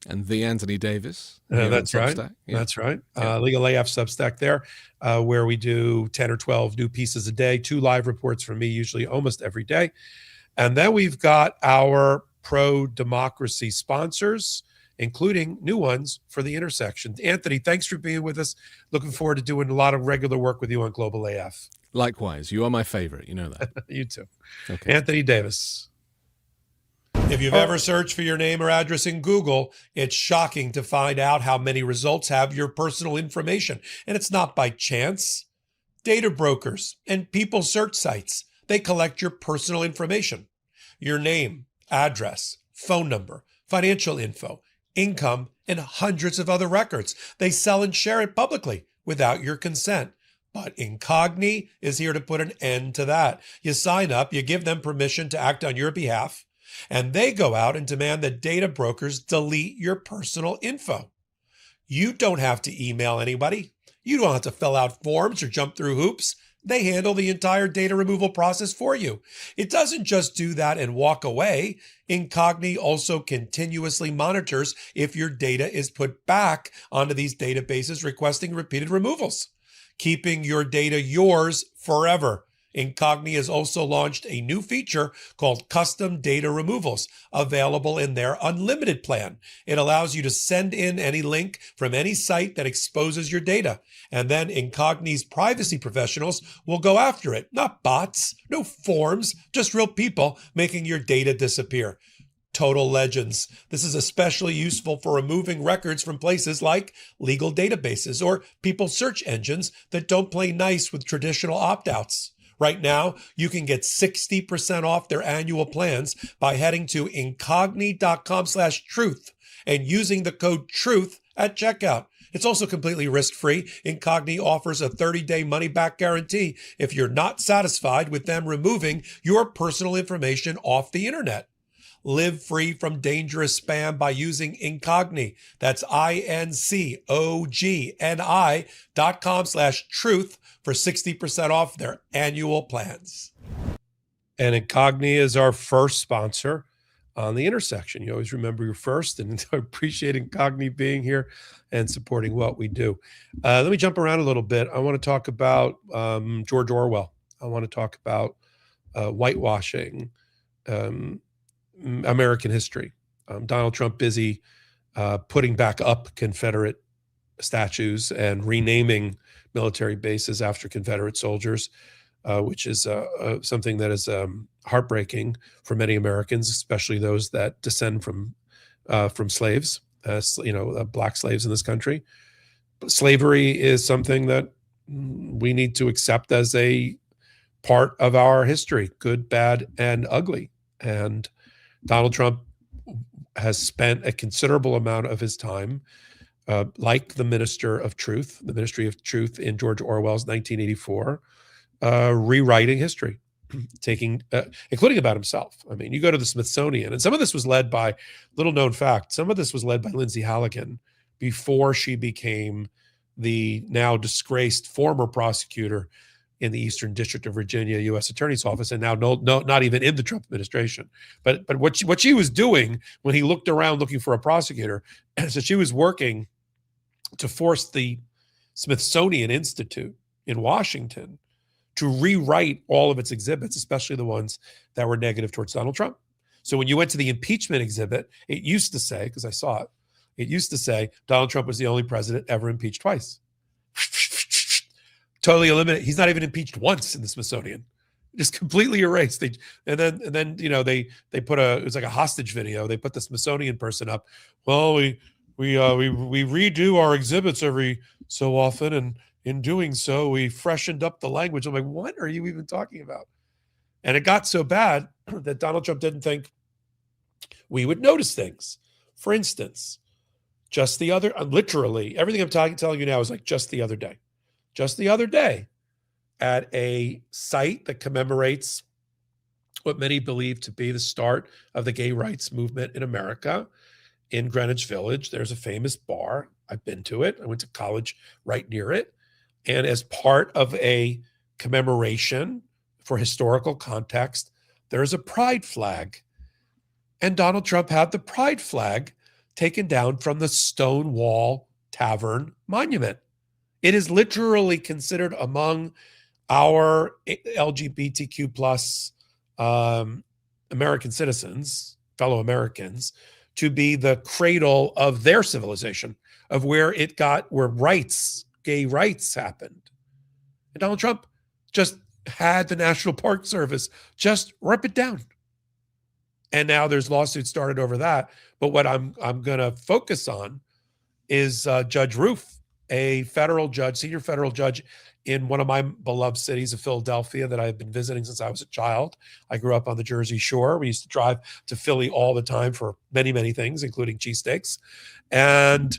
And the Anthony Davis. That's right. Yeah. That's right. Legal AF Substack there, where we do 10 or 12 new pieces a day, 2 live reports from me, usually almost every day. And then we've got our pro-democracy sponsors, including new ones for the Intersection. Anthony, thanks for being with us. Looking forward to doing a lot of regular work with you on Global AF. Likewise. You are my favorite. You know that. You too. Okay. Anthony Davis. If you've ever searched for your name or address in Google, it's shocking to find out how many results have your personal information. And it's not by chance. Data brokers and people search sites, they collect your personal information, your name, address, phone number, financial info, income, and hundreds of other records. They sell and share it publicly without your consent. But Incogni is here to put an end to that. You sign up, you give them permission to act on your behalf, and they go out and demand that data brokers delete your personal info. You don't have to email anybody. You don't have to fill out forms or jump through hoops. They handle the entire data removal process for you. It doesn't just do that and walk away. Incogni also continuously monitors if your data is put back onto these databases requesting repeated removals, keeping your data yours forever. Incogni has also launched a new feature called custom data removals, available in their unlimited plan. It allows you to send in any link from any site that exposes your data, and then Incogni's privacy professionals will go after it. Not bots, no forms, just real people making your data disappear. Total legends. This is especially useful for removing records from places like legal databases or people's search engines that don't play nice with traditional opt-outs. Right now, you can get 60% off their annual plans by heading to incogni.com/truth and using the code TRUTH at checkout. It's also completely risk-free. Incogni offers a 30-day money-back guarantee if you're not satisfied with them removing your personal information off the internet. Live free from dangerous spam by using Incogni. That's incogni.com/truth for 60% off their annual plans. And Incogni is our first sponsor on The Intersection. You always remember your first, and I appreciate Incogni being here and supporting what we do. Let me jump around a little bit. I want to talk about George Orwell. I want to talk about whitewashing, American history. Donald Trump busy putting back up Confederate statues and renaming military bases after Confederate soldiers, which is something that is heartbreaking for many Americans, especially those that descend from slaves, black slaves in this country. But slavery is something that we need to accept as a part of our history, good, bad, and ugly. And Donald Trump has spent a considerable amount of his time, like the Ministry of Truth in George Orwell's 1984, rewriting history, including about himself. I mean, you go to the Smithsonian, and some of this was led by, little known fact, some of this was led by Lindsay Halligan before she became the now disgraced former prosecutor in the Eastern District of Virginia U.S. Attorney's Office, and now not even in the Trump administration. But what she was doing when he looked around looking for a prosecutor, so she was working to force the Smithsonian Institute in Washington to rewrite all of its exhibits, especially the ones that were negative towards Donald Trump. So when you went to the impeachment exhibit, it used to say, because I saw it, it used to say Donald Trump was the only president ever impeached twice. Totally eliminated. He's not even impeached once in the Smithsonian. Just completely erased. They put it was like a hostage video. They put the Smithsonian person up. Well, we redo our exhibits every so often, and in doing so, we freshened up the language. I'm like, what are you even talking about? And it got so bad that Donald Trump didn't think we would notice things. For instance, literally, everything I'm telling you now is like just the other day. Just the other day, at a site that commemorates what many believe to be the start of the gay rights movement in America, in Greenwich Village, there's a famous bar. I've been to it. I went to college right near it. And as part of a commemoration for historical context, there's a pride flag. And Donald Trump had the pride flag taken down from the Stonewall Tavern monument. It is literally considered among our LGBTQ plus American citizens, fellow Americans, to be the cradle of their civilization, of where gay rights happened. And Donald Trump just had the National Park Service just rip it down. And now there's lawsuits started over that. But what I'm going to focus on is Judge Roof, a senior federal judge in one of my beloved cities of Philadelphia that I've been visiting since I was a child. I grew up on the Jersey Shore. We used to drive to Philly all the time for many, many things, including cheesesteaks. And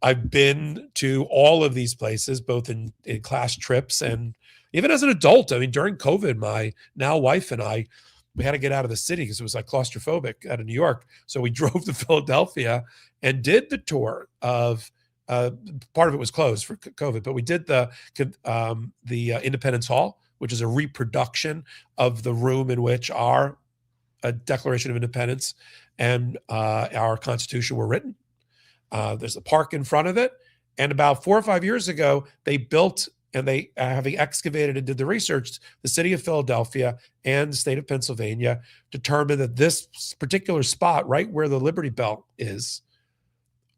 I've been to all of these places, both in class trips and even as an adult. I mean, during COVID, my now wife and I, we had to get out of the city because it was like claustrophobic out of New York. So we drove to Philadelphia and did the tour of part of it was closed for COVID, but we did the Independence Hall, which is a reproduction of the room in which our Declaration of Independence and our Constitution were written. There's a park in front of it. And about 4 or 5 years ago, they built and they, having excavated and did the research, the city of Philadelphia and the state of Pennsylvania determined that this particular spot, right where the Liberty Bell is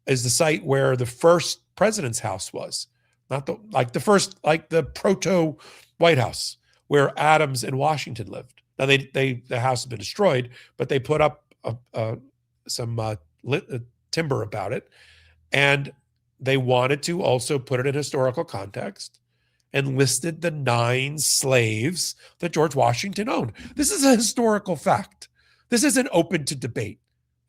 the site where the first president's house was. Not the proto White House where Adams and Washington lived. Now the house has been destroyed, but they put up some timber about it, and they wanted to also put it in historical context and listed the 9 slaves that George Washington owned. This is a historical fact. This isn't open to debate,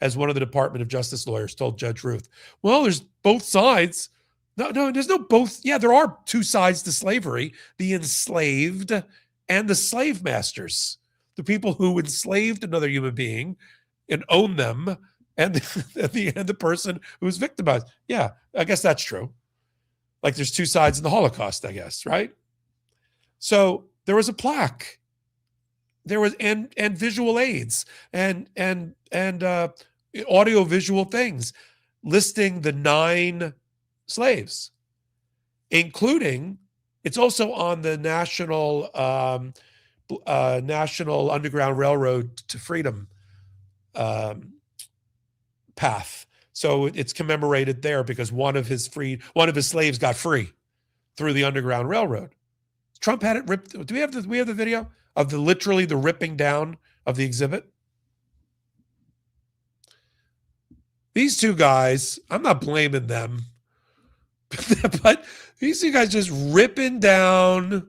as one of the Department of Justice lawyers told Judge Ruth. Well, there's both sides. No, there's no both. Yeah, there are 2 sides to slavery: the enslaved and the slave masters, the people who enslaved another human being and owned them, and the person who was victimized. Yeah, I guess that's true. Like there's 2 sides in the Holocaust, I guess, right? So there was a plaque. There was and visual aids and audio visual things listing the 9 slaves, including, it's also on the National Underground Railroad to Freedom path. So it's commemorated there because one of his slaves got free through the Underground Railroad. Trump had it ripped. Do we have the video of literally the ripping down of the exhibit? These 2 guys, I'm not blaming them, but these 2 guys just ripping down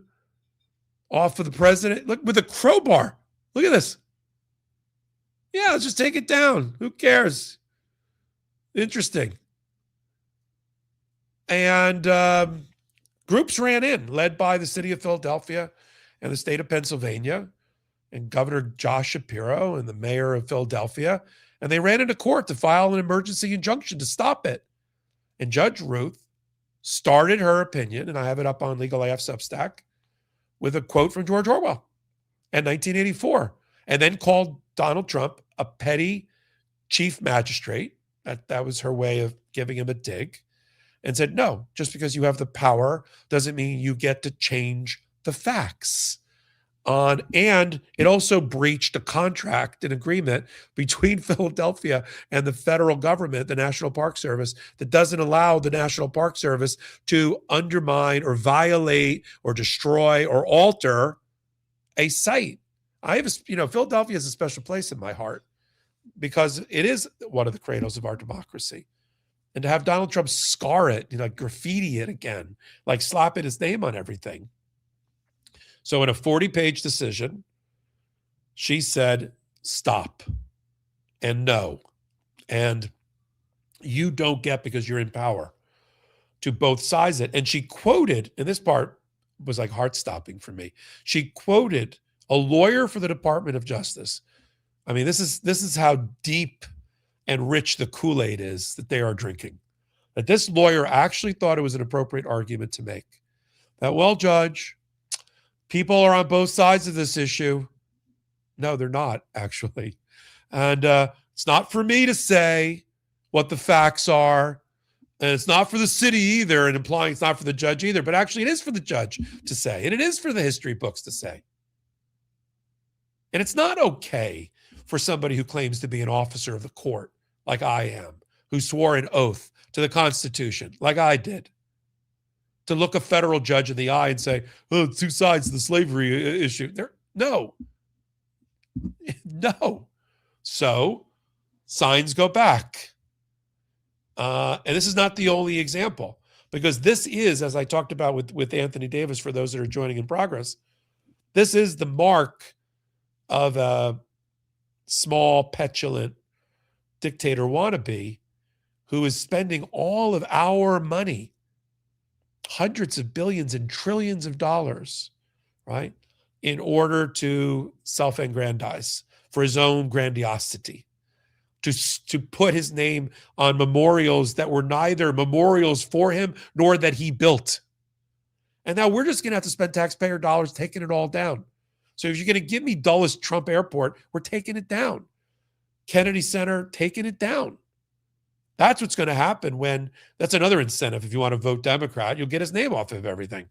off of the president. Look, with a crowbar. Look at this. Yeah, let's just take it down. Who cares? Interesting. And groups ran in, led by the city of Philadelphia and the state of Pennsylvania and Governor Josh Shapiro and the mayor of Philadelphia. And they ran into court to file an emergency injunction to stop it. And Judge Ruth started her opinion, and I have it up on Legal AF Substack, with a quote from George Orwell in 1984, and then called Donald Trump a petty chief magistrate. That was her way of giving him a dig, and said, no, just because you have the power doesn't mean you get to change the facts. And it also breached a contract, an agreement between Philadelphia and the federal government, the National Park Service, that doesn't allow the National Park Service to undermine or violate or destroy or alter a site. Philadelphia is a special place in my heart because it is one of the cradles of our democracy. And to have Donald Trump scar it, graffiti it again, like slapping his name on everything. So in a 40-page decision, she said, stop and no. And you don't get, because you're in power, to both sides it. And she quoted, and this part was like heart-stopping for me. She quoted a lawyer for the Department of Justice. I mean, this is how deep and rich the Kool-Aid is that they are drinking. That this lawyer actually thought it was an appropriate argument to make. That, well, Judge, people are on both sides of this issue. No, they're not, actually. And it's not for me to say what the facts are. And it's not for the city either, and implying it's not for the judge either. But actually, it is for the judge to say. And it is for the history books to say. And it's not okay for somebody who claims to be an officer of the court, like I am, who swore an oath to the Constitution, like I did, to look a federal judge in the eye and say, oh, it's 2 sides to the slavery issue. No. So signs go back. And this is not the only example, because this is, as I talked about with Anthony Davis, for those that are joining in progress, this is the mark of a small, petulant dictator wannabe who is spending all of our money, hundreds of billions and trillions of dollars, right, in order to self-aggrandize for his own grandiosity, to put his name on memorials that were neither memorials for him nor that he built. And now we're just going to have to spend taxpayer dollars taking it all down. So if you're going to give me Dulles Trump Airport, we're taking it down. Kennedy Center, taking it down. That's what's going to happen that's another incentive. If you want to vote Democrat, you'll get his name off of everything.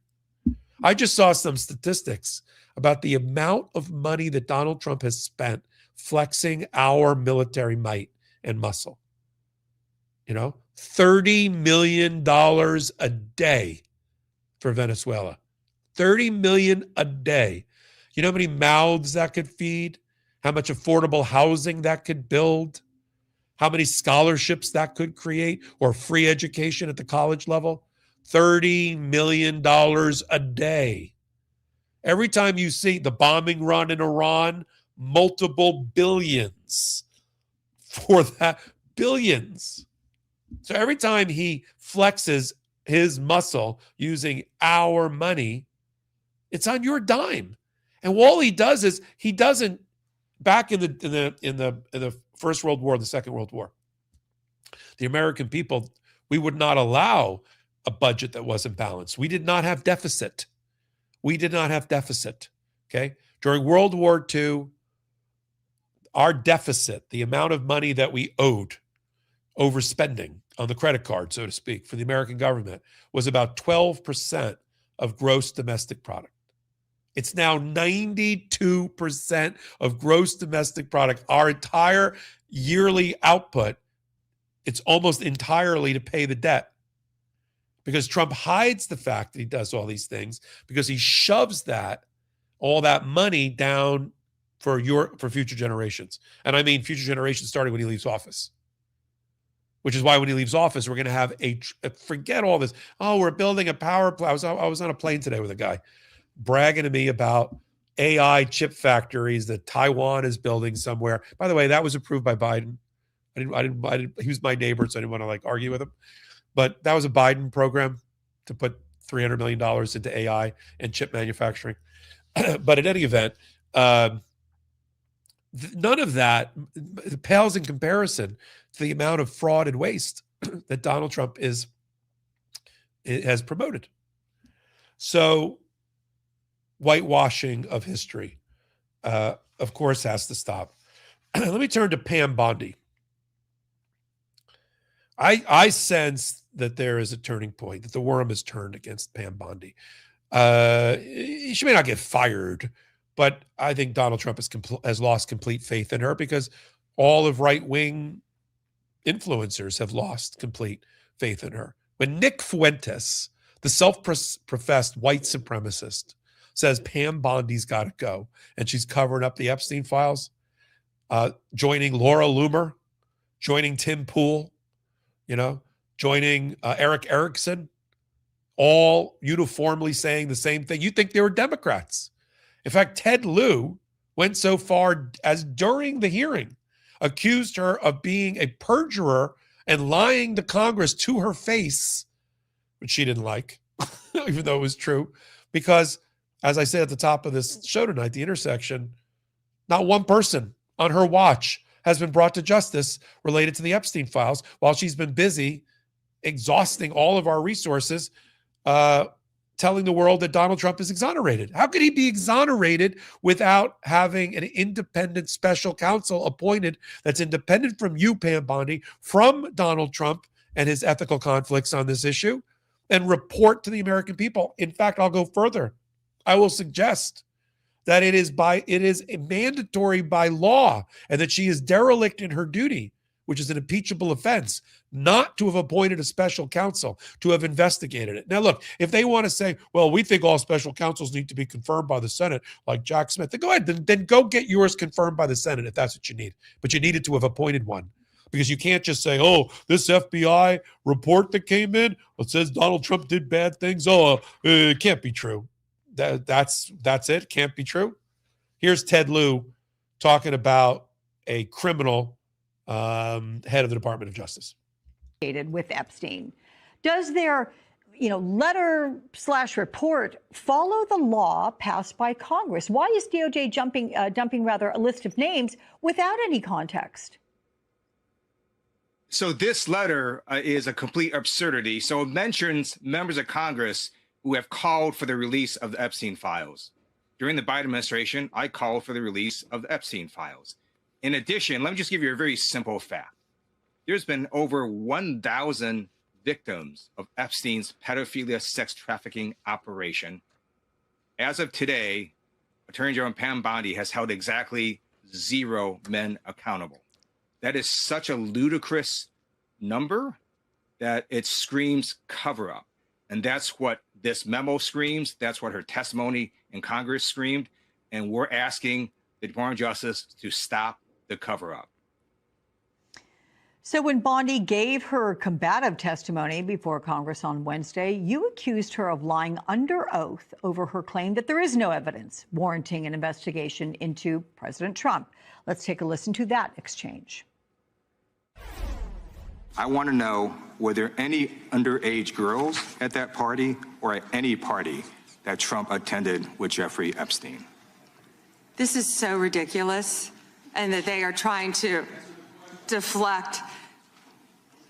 I just saw some statistics about the amount of money that Donald Trump has spent flexing our military might and muscle. You know, $30 million a day for Venezuela. 30 million a day. You know how many mouths that could feed? How much affordable housing that could build? How many scholarships that could create, or free education at the college level? $30 million a day. Every time you see the bombing run in Iran, multiple billions for that. Billions. So every time he flexes his muscle using our money, it's on your dime. And all he does is he doesn't. Back in the First World War, the Second World War, the American people, we would not allow a budget that wasn't balanced. We did not have deficit. Okay. During World War II, our deficit, the amount of money that we owed, overspending on the credit card, so to speak, for the American government, was about 12% of gross domestic product. It's now 92% of gross domestic product. Our entire yearly output, it's almost entirely to pay the debt. Because Trump hides the fact that he does all these things, because he shoves all that money down for future generations. And I mean future generations starting when he leaves office. Which is why when he leaves office, we're going to have forget all this. Oh, we're building a power plant. I was on a plane today with a guy bragging to me about AI chip factories that Taiwan is building somewhere. By the way, that was approved by Biden. I didn't, he was my neighbor, so I didn't want to argue with him. But that was a Biden program to put $300 million into AI and chip manufacturing. But in any event, none of that pales in comparison to the amount of fraud and waste that Donald Trump has promoted. So whitewashing of history, of course, has to stop. Let me turn to Pam Bondi. I sense that there is a turning point, that the worm has turned against Pam Bondi. She may not get fired, but I think Donald Trump has lost complete faith in her, because all of right-wing influencers have lost complete faith in her. When Nick Fuentes, the self-professed white supremacist, says Pam Bondi's got to go, and she's covering up the Epstein files, joining Laura Loomer, joining Tim Pool, joining Eric Erickson, all uniformly saying the same thing. You think they were Democrats. In fact, Ted Lieu went so far as during the hearing accused her of being a perjurer and lying to Congress to her face, which she didn't like, even though it was true, because, as I said at the top of this show tonight, The Intersection, not one person on her watch has been brought to justice related to the Epstein files, while she's been busy exhausting all of our resources, telling the world that Donald Trump is exonerated. How could he be exonerated without having an independent special counsel appointed that's independent from you, Pam Bondi, from Donald Trump and his ethical conflicts on this issue, and report to the American people? In fact, I'll go further. I will suggest that it is mandatory by law, and that she is derelict in her duty, which is an impeachable offense, not to have appointed a special counsel to have investigated it. Now, look, if they want to say, well, we think all special counsels need to be confirmed by the Senate, like Jack Smith, then go ahead. Then go get yours confirmed by the Senate if that's what you need. But you needed to have appointed one, because you can't just say, oh, this FBI report that came in, it says Donald Trump did bad things. Oh, it can't be true. That's it. Can't be true. Here's Ted Lieu talking about a criminal head of the Department of Justice. With Epstein, does their letter/report follow the law passed by Congress? Why is DOJ dumping a list of names without any context? So this letter is a complete absurdity. So it mentions members of Congress who have called for the release of the Epstein files. During the Biden administration, I called for the release of the Epstein files. In addition, let me just give you a very simple fact. There's been over 1,000 victims of Epstein's pedophilia sex trafficking operation. As of today, Attorney General Pam Bondi has held exactly 0 men accountable. That is such a ludicrous number that it screams cover up. And that's what this memo screams. That's what her testimony in Congress screamed. And we're asking the Department of Justice to stop the cover up. So when Bondi gave her combative testimony before Congress on Wednesday, you accused her of lying under oath over her claim that there is no evidence warranting an investigation into President Trump. Let's take a listen to that exchange. I want to know, were there any underage girls at that party or at any party that Trump attended with Jeffrey Epstein? This is so ridiculous, and that they are trying to deflect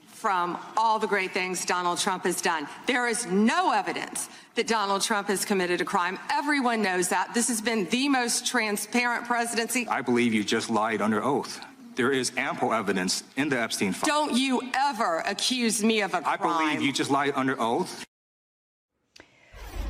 from all the great things Donald Trump has done. There is no evidence that Donald Trump has committed a crime. Everyone knows that. This has been the most transparent presidency. I believe you just lied under oath. There is ample evidence in the Epstein file. Don't you ever accuse me of a crime. I believe you just lied under oath.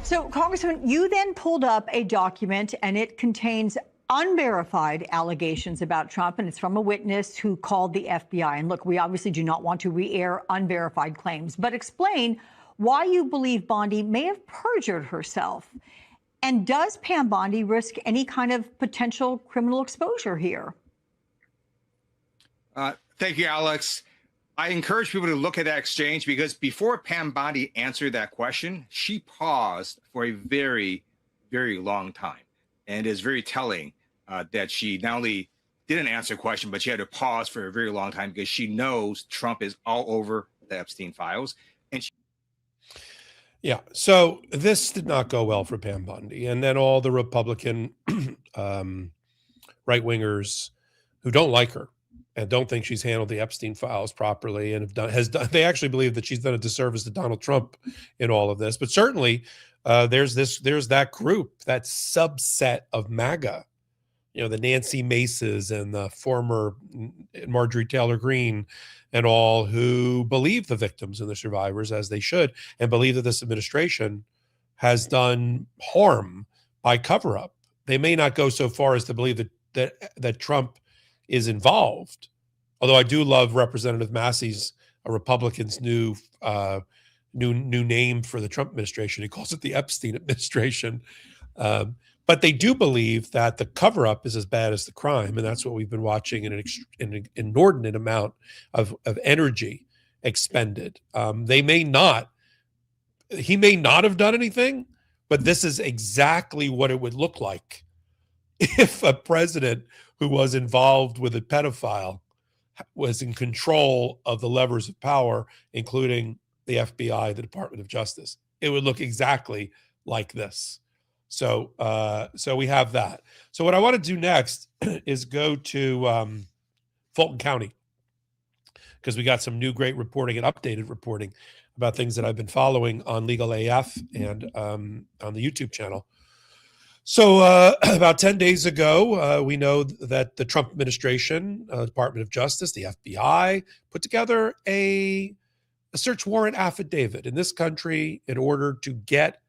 So, Congressman, you then pulled up a document, and it contains unverified allegations about Trump, and it's from a witness who called the FBI. And look, we obviously do not want to re-air unverified claims, but explain why you believe Bondi may have perjured herself. And does Pam Bondi risk any kind of potential criminal exposure here? Thank you, Alex. I encourage people to look at that exchange because before Pam Bondi answered that question, she paused for a very, very long time. And it is very telling that she not only didn't answer the question, but she had to pause for a very long time because she knows Trump is all over the Epstein files. And Yeah. So this did not go well for Pam Bondi. And then all the Republican right-wingers who don't like her and don't think she's handled the Epstein files properly and they actually believe that she's done a disservice to Donald Trump in all of this. But certainly there's that group, that subset of MAGA, the Nancy Maces and the former Marjorie Taylor Greene and all, who believe the victims and the survivors, as they should, and believe that this administration has done harm by cover-up. They may not go so far as to believe that Trump is involved, although I do love Representative Massey's, a Republican's new name for the Trump administration. He calls it the Epstein administration. But they do believe that the cover-up is as bad as the crime, and that's what we've been watching in an inordinate amount of energy expended. He may not have done anything, but this is exactly what it would look like if a president who was involved with a pedophile was in control of the levers of power, including the FBI, the Department of Justice. It would look exactly like this. So we have that. So what I want to do next is go to Fulton County, because we got some new great reporting and updated reporting about things that I've been following on Legal AF and on the YouTube channel. So about 10 days ago, we know that the Trump administration, Department of Justice, the FBI, put together a search warrant affidavit in this country in order to get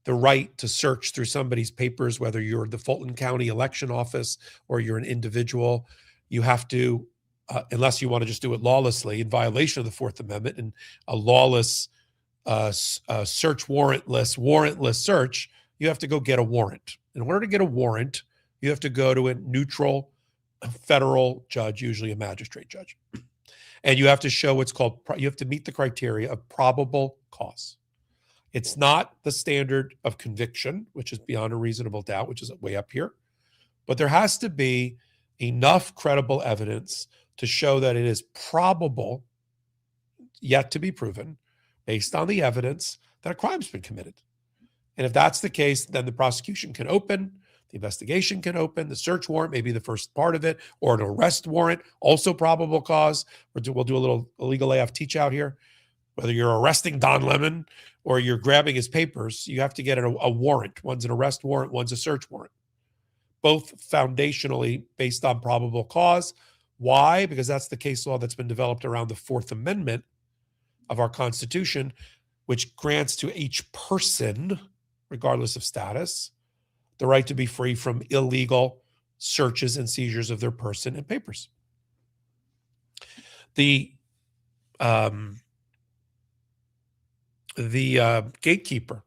the right to search through somebody's papers, whether you're the Fulton County election office or you're an individual. You have to, unless you want to just do it lawlessly in violation of the Fourth Amendment, and a lawless search warrantless search, you have to go get a warrant. In order to get a warrant, you have to go to a neutral federal judge, usually a magistrate judge. And you have to show you have to meet the criteria of probable cause. It's not the standard of conviction, which is beyond a reasonable doubt, which is way up here. But there has to be enough credible evidence to show that it is probable, yet to be proven, based on the evidence, that a crime's been committed. And if that's the case, then the prosecution can open, the investigation can open, the search warrant may be the first part of it, or an arrest warrant, also probable cause. We'll do a little illegal AF teach out here. Whether you're arresting Don Lemon or you're grabbing his papers, you have to get a warrant. One's an arrest warrant, one's a search warrant. Both foundationally based on probable cause. Why? Because that's the case law that's been developed around the Fourth Amendment of our Constitution, which grants to each person, regardless of status, the right to be free from illegal searches and seizures of their person and papers. The gatekeeper,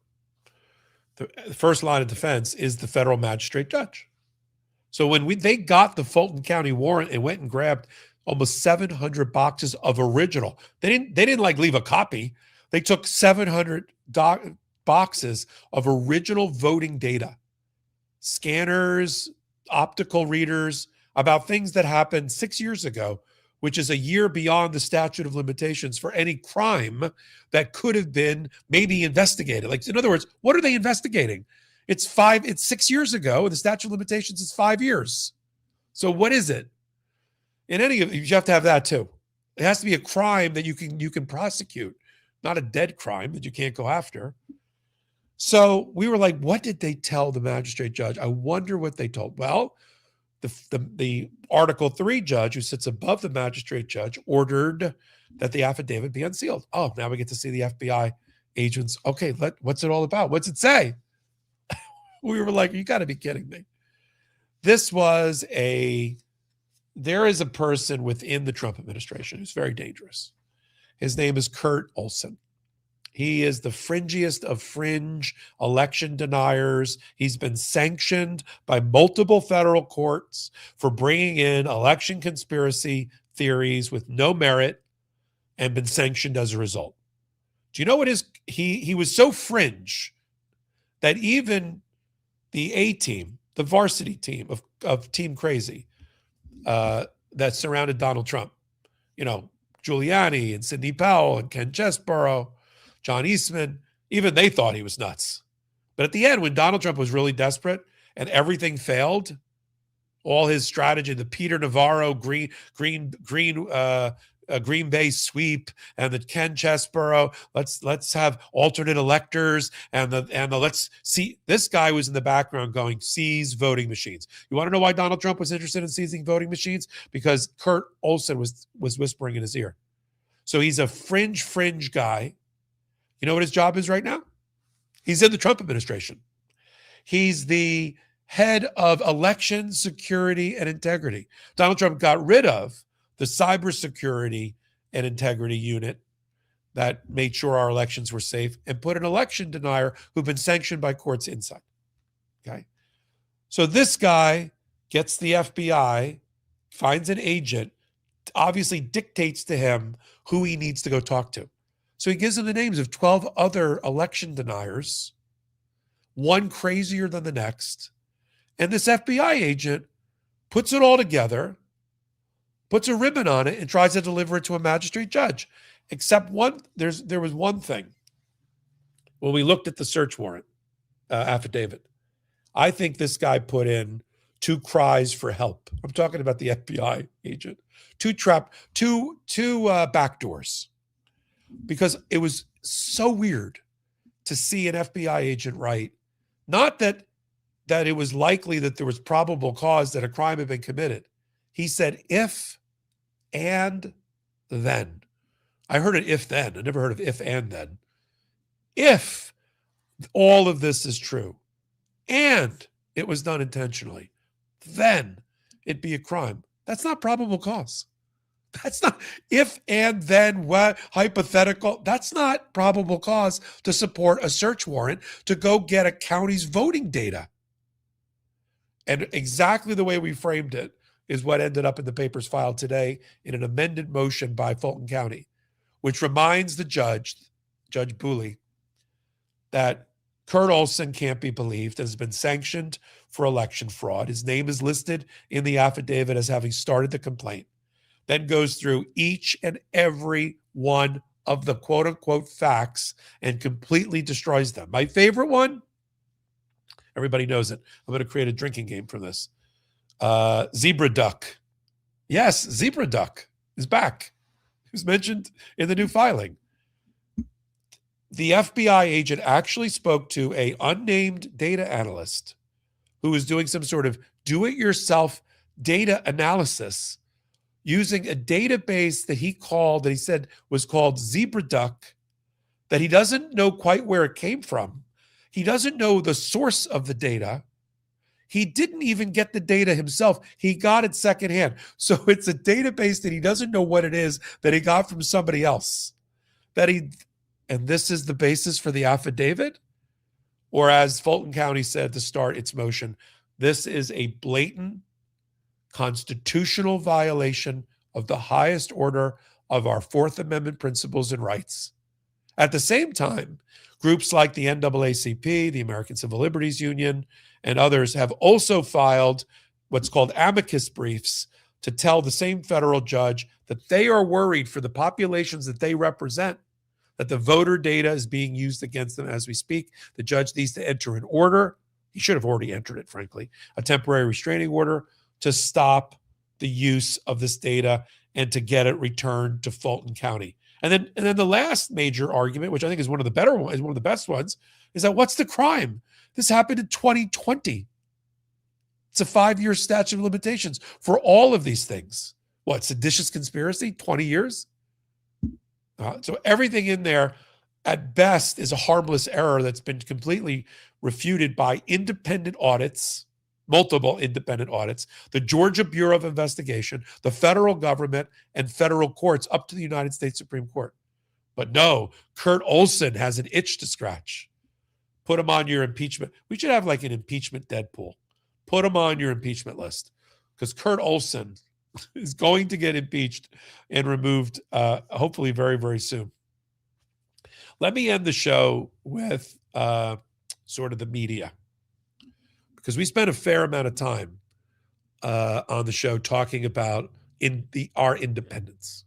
the first line of defense, is the federal magistrate judge. So when they got the Fulton County warrant and went and grabbed almost 700 boxes of original, they didn't like leave a copy. They took 700 boxes of original voting data, scanners, optical readers, about things that happened 6 years ago, which is a year beyond the statute of limitations for any crime that could have been maybe investigated. Like, in other words, what are they investigating? It's 6 years ago, and the statute of limitations is 5 years. So what is it? In any of you have to have that too. It has to be a crime that you can prosecute, not a dead crime that you can't go after. So we were like, what did they tell the magistrate judge? I wonder what they told. Well, the Article 3 judge, who sits above the magistrate judge, ordered that the affidavit be unsealed. Oh, now we get to see the FBI agents. Okay, what's it all about? What's it say? We were like, you got to be kidding me. There is a person within the Trump administration who's very dangerous. His name is Kurt Olson. He is the fringiest of fringe election deniers. He's been sanctioned by multiple federal courts for bringing in election conspiracy theories with no merit and been sanctioned as a result. Do you know what he was so fringe that even the A team, the varsity team of Team Crazy that surrounded Donald Trump, Giuliani and Sidney Powell and Ken Chesebro, John Eastman, even they thought he was nuts. But at the end, when Donald Trump was really desperate and everything failed, all his strategy, the Peter Navarro Green Bay sweep and the Ken Chesebro, let's have alternate electors and the let's see, this guy was in the background going, seize voting machines. You want to know why Donald Trump was interested in seizing voting machines? Because Kurt Olson was whispering in his ear. So he's a fringe guy. You know what his job is right now? He's in the Trump administration. He's the head of election security and integrity. Donald Trump got rid of the cybersecurity and integrity unit that made sure our elections were safe and put an election denier who've been sanctioned by courts inside. Okay. So this guy gets the FBI, finds an agent, obviously dictates to him who he needs to go talk to. So he gives him the names of 12 other election deniers, one crazier than the next. And this FBI agent puts it all together, puts a ribbon on it, and tries to deliver it to a magistrate judge. Except there was one thing. When we looked at the search warrant affidavit, I think this guy put in 2 cries for help. I'm talking about the FBI agent. 2 backdoors. Because it was so weird to see an FBI agent write, not that it was likely that there was probable cause that a crime had been committed. He said, if and then. I heard it if then. I never heard of if and then. If all of this is true and it was done intentionally, then it'd be a crime. That's not probable cause. That's not if and then what hypothetical. That's not probable cause to support a search warrant to go get a county's voting data. And exactly the way we framed it is what ended up in the papers filed today in an amended motion by Fulton County, which reminds the judge, Judge Booley, that Kurt Olson can't be believed and has been sanctioned for election fraud. His name is listed in the affidavit as having started the complaint. Then goes through each and every one of the quote unquote facts and completely destroys them. My favorite one, everybody knows it. I'm going to create a drinking game from this. Zebra duck. Yes, zebra duck is back. It was mentioned in the new filing. The FBI agent actually spoke to an unnamed data analyst who was doing some sort of do-it-yourself data analysis using a database that he said was called ZebraDuck, that he doesn't know quite where it came from. He doesn't know the source of the data. He didn't even get the data himself. He got it secondhand. So it's a database that he doesn't know what it is that he got from somebody else. And this is the basis for the affidavit? Or as Fulton County said to start its motion, this is a blatant constitutional violation of the highest order of our Fourth Amendment principles and rights. At the same time, groups like the NAACP, the American Civil Liberties Union, and others have also filed what's called amicus briefs to tell the same federal judge that they are worried for the populations that they represent, that the voter data is being used against them as we speak. The judge needs to enter an order. He should have already entered it, frankly, a temporary restraining order to stop the use of this data and to get it returned to Fulton County. And then the last major argument, which I think is one of the better ones, one of the best ones, is that what's the crime? This happened in 2020. It's a 5-year statute of limitations for all of these things. What, seditious conspiracy? 20 years? So everything in there, at best, is a harmless error that's been completely refuted by independent audits, multiple independent audits, the Georgia Bureau of Investigation, the federal government, and federal courts up to the United States Supreme Court. But no, Kurt Olson has an itch to scratch. Put him on your impeachment. We should have like an impeachment Deadpool. Put him on your impeachment list because Kurt Olson is going to get impeached and removed hopefully very, very soon. Let me end the show with sort of the media, because we spent a fair amount of time on the show talking about our independence.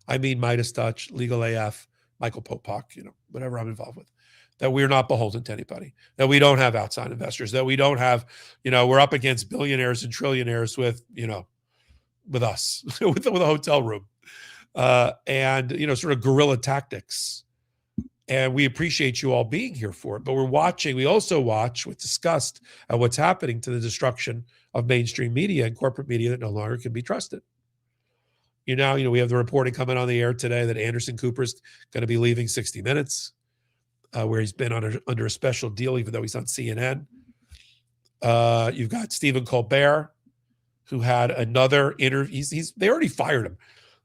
I mean, Midas Touch, Legal AF, Michael Popok, whatever I'm involved with, that we're not beholden to anybody, that we don't have outside investors, that we don't have, we're up against billionaires and trillionaires with us, with a hotel room, and, sort of guerrilla tactics. And we appreciate you all being here for it. But we also watch with disgust at what's happening to the destruction of mainstream media and corporate media that no longer can be trusted. We have the reporting coming on the air today that Anderson Cooper's going to be leaving 60 Minutes, where he's been under a special deal, even though he's on CNN. You've got Stephen Colbert, who had another interview. They already fired him.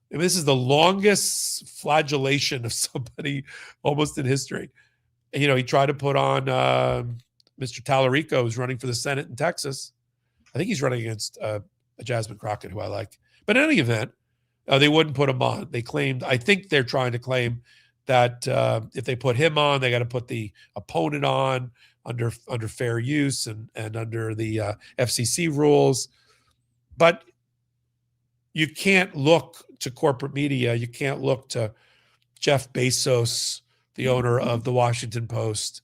I mean, this is the longest flagellation of somebody almost in history. And, he tried to put on Mr. Tallarico, who's running for the Senate in Texas. I think he's running against Jasmine Crockett, who I like. But in any event, they wouldn't put him on. I think they're trying to claim that if they put him on, they got to put the opponent on under fair use and under the FCC rules. But you can't look to corporate media. You can't look to Jeff Bezos, the owner of the Washington Post,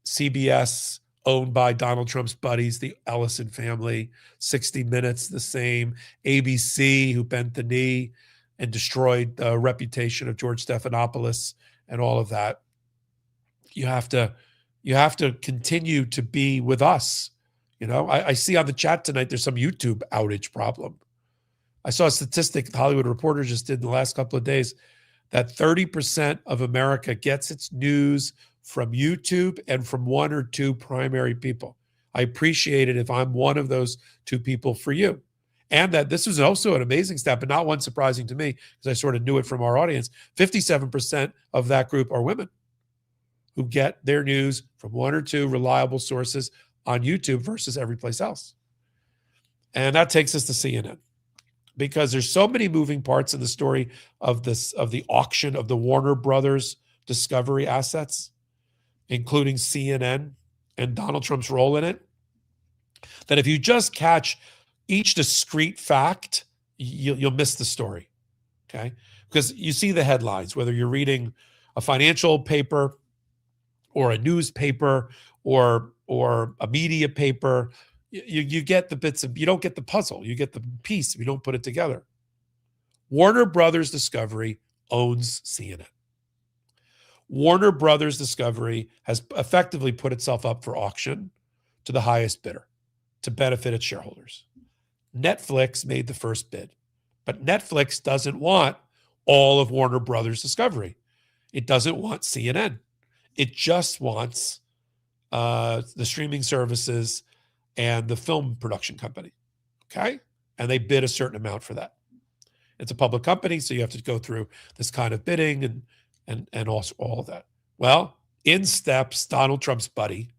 CBS, owned by Donald Trump's buddies, the Ellison family, 60 Minutes, the same, ABC, who bent the knee and destroyed the reputation of George Stephanopoulos and all of that. You have to continue to be with us. I see on the chat tonight, there's some YouTube outage problem. I saw a statistic the Hollywood Reporter just did in the last couple of days that 30% of America gets its news from YouTube and from one or two primary people. I appreciate it if I'm one of those two people for you. And that this was also an amazing stat, but not one surprising to me because I sort of knew it from our audience. 57% of that group are women who get their news from one or two reliable sources on YouTube versus every place else. And that takes us to CNN, because there's so many moving parts in the story of the auction of the Warner Brothers Discovery assets, including CNN and Donald Trump's role in it, that if you just catch each discrete fact, you'll miss the story, okay? Because you see the headlines, whether you're reading a financial paper or a newspaper or a media paper, you get the bits of, you don't get the puzzle. You get the piece. You don't put it together. Warner Brothers Discovery owns CNN. Warner Brothers Discovery has effectively put itself up for auction to the highest bidder to benefit its shareholders. Netflix made the first bid, but Netflix doesn't want all of Warner Brothers Discovery. It doesn't want CNN. It just wants the streaming services, and the film production company. Okay? And they bid a certain amount for that. It's a public company, so you have to go through this kind of bidding and also all of that. Well, in steps Donald Trump's buddy,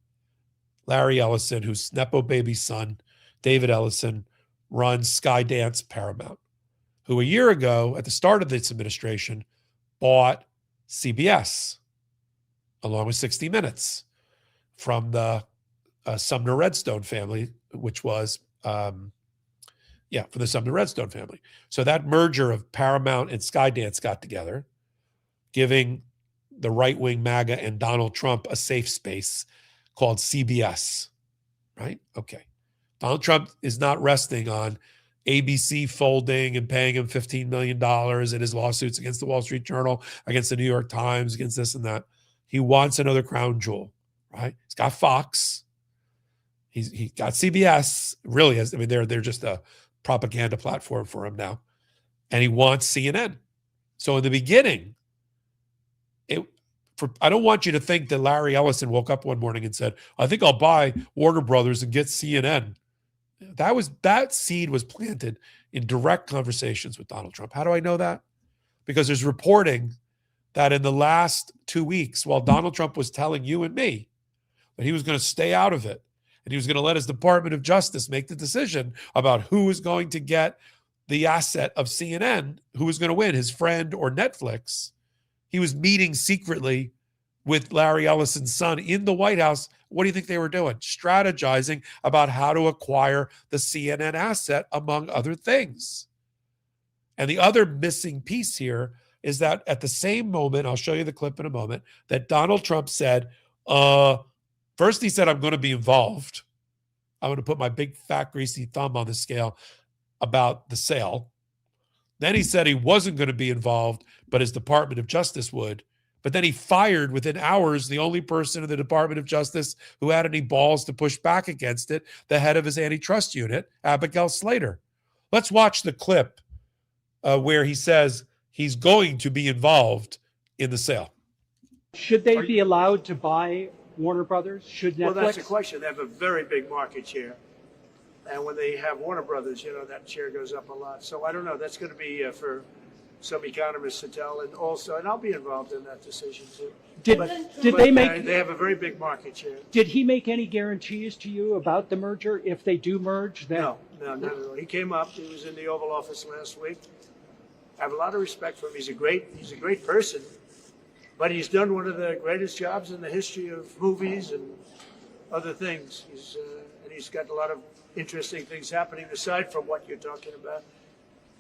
Larry Ellison, whose Nepo baby's son, David Ellison, runs Skydance Paramount, who a year ago, at the start of this administration, bought CBS, along with 60 Minutes, from the Sumner Redstone family, which was, from the Sumner Redstone family. So that merger of Paramount and Skydance got together, giving the right-wing MAGA and Donald Trump a safe space called CBS, right? Okay. Donald Trump is not resting on ABC folding and paying him $15 million in his lawsuits against the Wall Street Journal, against the New York Times, against this and that. He wants another crown jewel, right? He's got Fox. He got CBS. Really has. I mean, they're just a propaganda platform for him now, and he wants CNN. So in the beginning, I don't want you to think that Larry Ellison woke up one morning and said, "I think I'll buy Warner Brothers and get CNN." That seed was planted in direct conversations with Donald Trump. How do I know that? Because there's reporting that in the last 2 weeks, while Donald Trump was telling you and me that he was going to stay out of it, and he was going to let his Department of Justice make the decision about who was going to get the asset of CNN, who was going to win, his friend or Netflix, he was meeting secretly with Larry Ellison's son in the White House. What do you think they were doing? Strategizing about how to acquire the CNN asset, among other things. And the other missing piece here is that at the same moment, I'll show you the clip in a moment, that Donald Trump said, first he said, I'm going to be involved. I'm going to put my big, fat, greasy thumb on the scale about the sale. Then he said he wasn't going to be involved, but his Department of Justice would. But then he fired within hours the only person in the Department of Justice who had any balls to push back against it, the head of his antitrust unit, Abigail Slater. Let's watch the clip where he says he's going to be involved in the sale. Should they be allowed to buy Warner Brothers? Should Netflix? Well, that's the question. They have a very big market share. And when they have Warner Brothers, that share goes up a lot. So I don't know. That's going to be for some economists to tell. And also, and I'll be involved in that decision too. Did they make? They have a very big market share. Did he make any guarantees to you about the merger? If they do merge, then No, not at all. He came up. He was in the Oval Office last week. I have a lot of respect for him. He's a great person. But he's done one of the greatest jobs in the history of movies and other things. He's got a lot of interesting things happening aside from what you're talking about.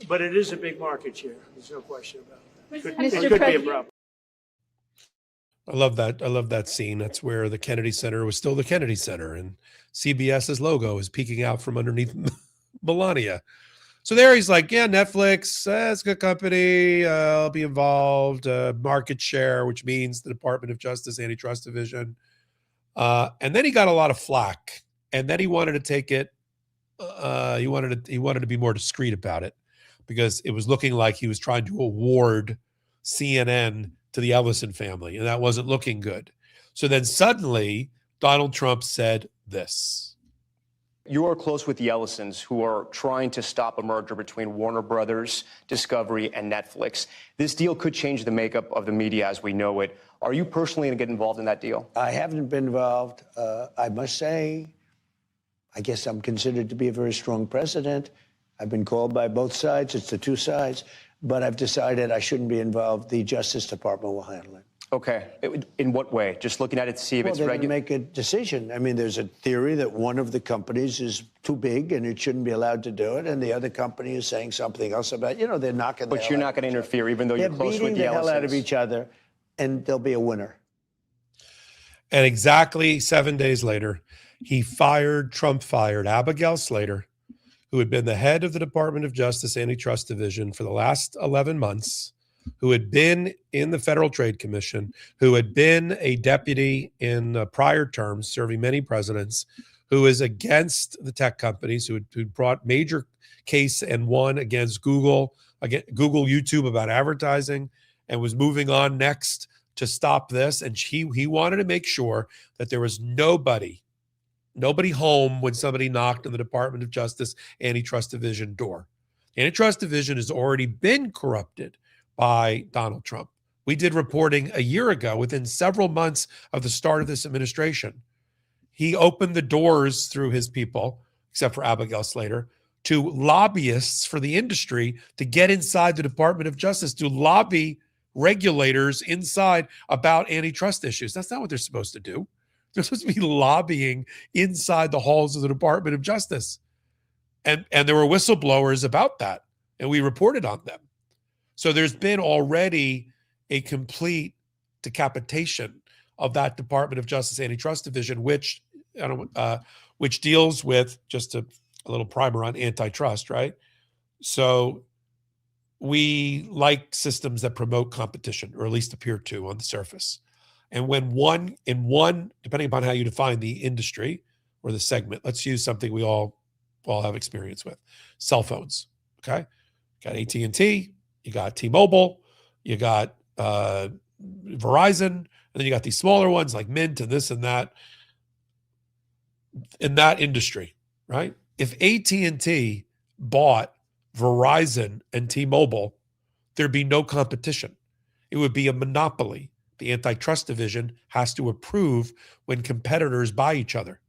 But it is a big market share. There's no question about it. It could be a problem. I love that scene. That's where the Kennedy Center was still the Kennedy Center, and CBS's logo is peeking out from underneath Melania. So there he's like, yeah, Netflix, it's a good company. I'll be involved. Market share, which means the Department of Justice Antitrust Division. And then he got a lot of flack. And then he wanted to take it. He wanted to be more discreet about it, because it was looking like he was trying to award CNN to the Ellison family, and that wasn't looking good. So then suddenly Donald Trump said this. You are close with the Ellisons, who are trying to stop a merger between Warner Brothers, Discovery, and Netflix. This deal could change the makeup of the media as we know it. Are you personally going to get involved in that deal? I haven't been involved. I must say, I guess I'm considered to be a very strong president. I've been called by both sides. It's the two sides. But I've decided I shouldn't be involved. The Justice Department will handle it. Okay. In what way? Just looking at it to see if it's regular? regular? Make a decision. I mean, there's a theory that one of the companies is too big and it shouldn't be allowed to do it, and the other company is saying something else about, they're knocking. But you're not going to interfere, even though you're close with the Ellisons. They're beating the hell out of each other, and there'll be a winner. And exactly 7 days later, Trump fired Abigail Slater, who had been the head of the Department of Justice Antitrust Division for the last 11 months, who had been in the Federal Trade Commission, who had been a deputy in prior terms, serving many presidents, who is against the tech companies, who brought major case and won against Google, YouTube about advertising, and was moving on next to stop this. And he wanted to make sure that there was nobody home when somebody knocked on the Department of Justice Antitrust Division door. The Antitrust Division has already been corrupted by Donald Trump. We did reporting a year ago, within several months of the start of this administration. He opened the doors through his people, except for Abigail Slater, to lobbyists for the industry to get inside the Department of Justice, to lobby regulators inside about antitrust issues. That's not what they're supposed to do. They're supposed to be lobbying inside the halls of the Department of Justice. And there were whistleblowers about that, and we reported on them. So there's been already a complete decapitation of that Department of Justice Antitrust Division, which deals with, just a little primer on antitrust, right? So we like systems that promote competition, or at least appear to on the surface. And when one, depending upon how you define the industry or the segment, let's use something we all have experience with: cell phones. Okay, you got AT&T, you got T-Mobile, you got Verizon, and then you got these smaller ones like Mint and this and that. In that industry, right? If AT&T bought Verizon and T-Mobile, there'd be no competition. It would be a monopoly. The Antitrust Division has to approve when competitors buy each other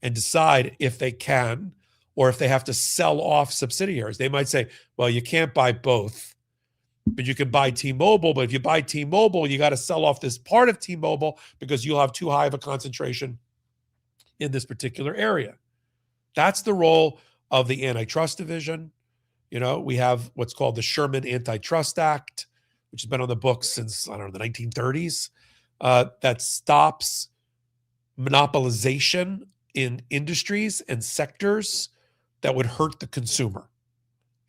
and decide if they can or if they have to sell off subsidiaries. They might say, well, you can't buy both, but you can buy T-Mobile. But if you buy T-Mobile, you got to sell off this part of T-Mobile because you'll have too high of a concentration in this particular area. That's the role of the Antitrust Division. You know, we have what's called the Sherman Antitrust Act, which has been on the books since, I don't know, the 1930s, that stops monopolization in industries and sectors that would hurt the consumer.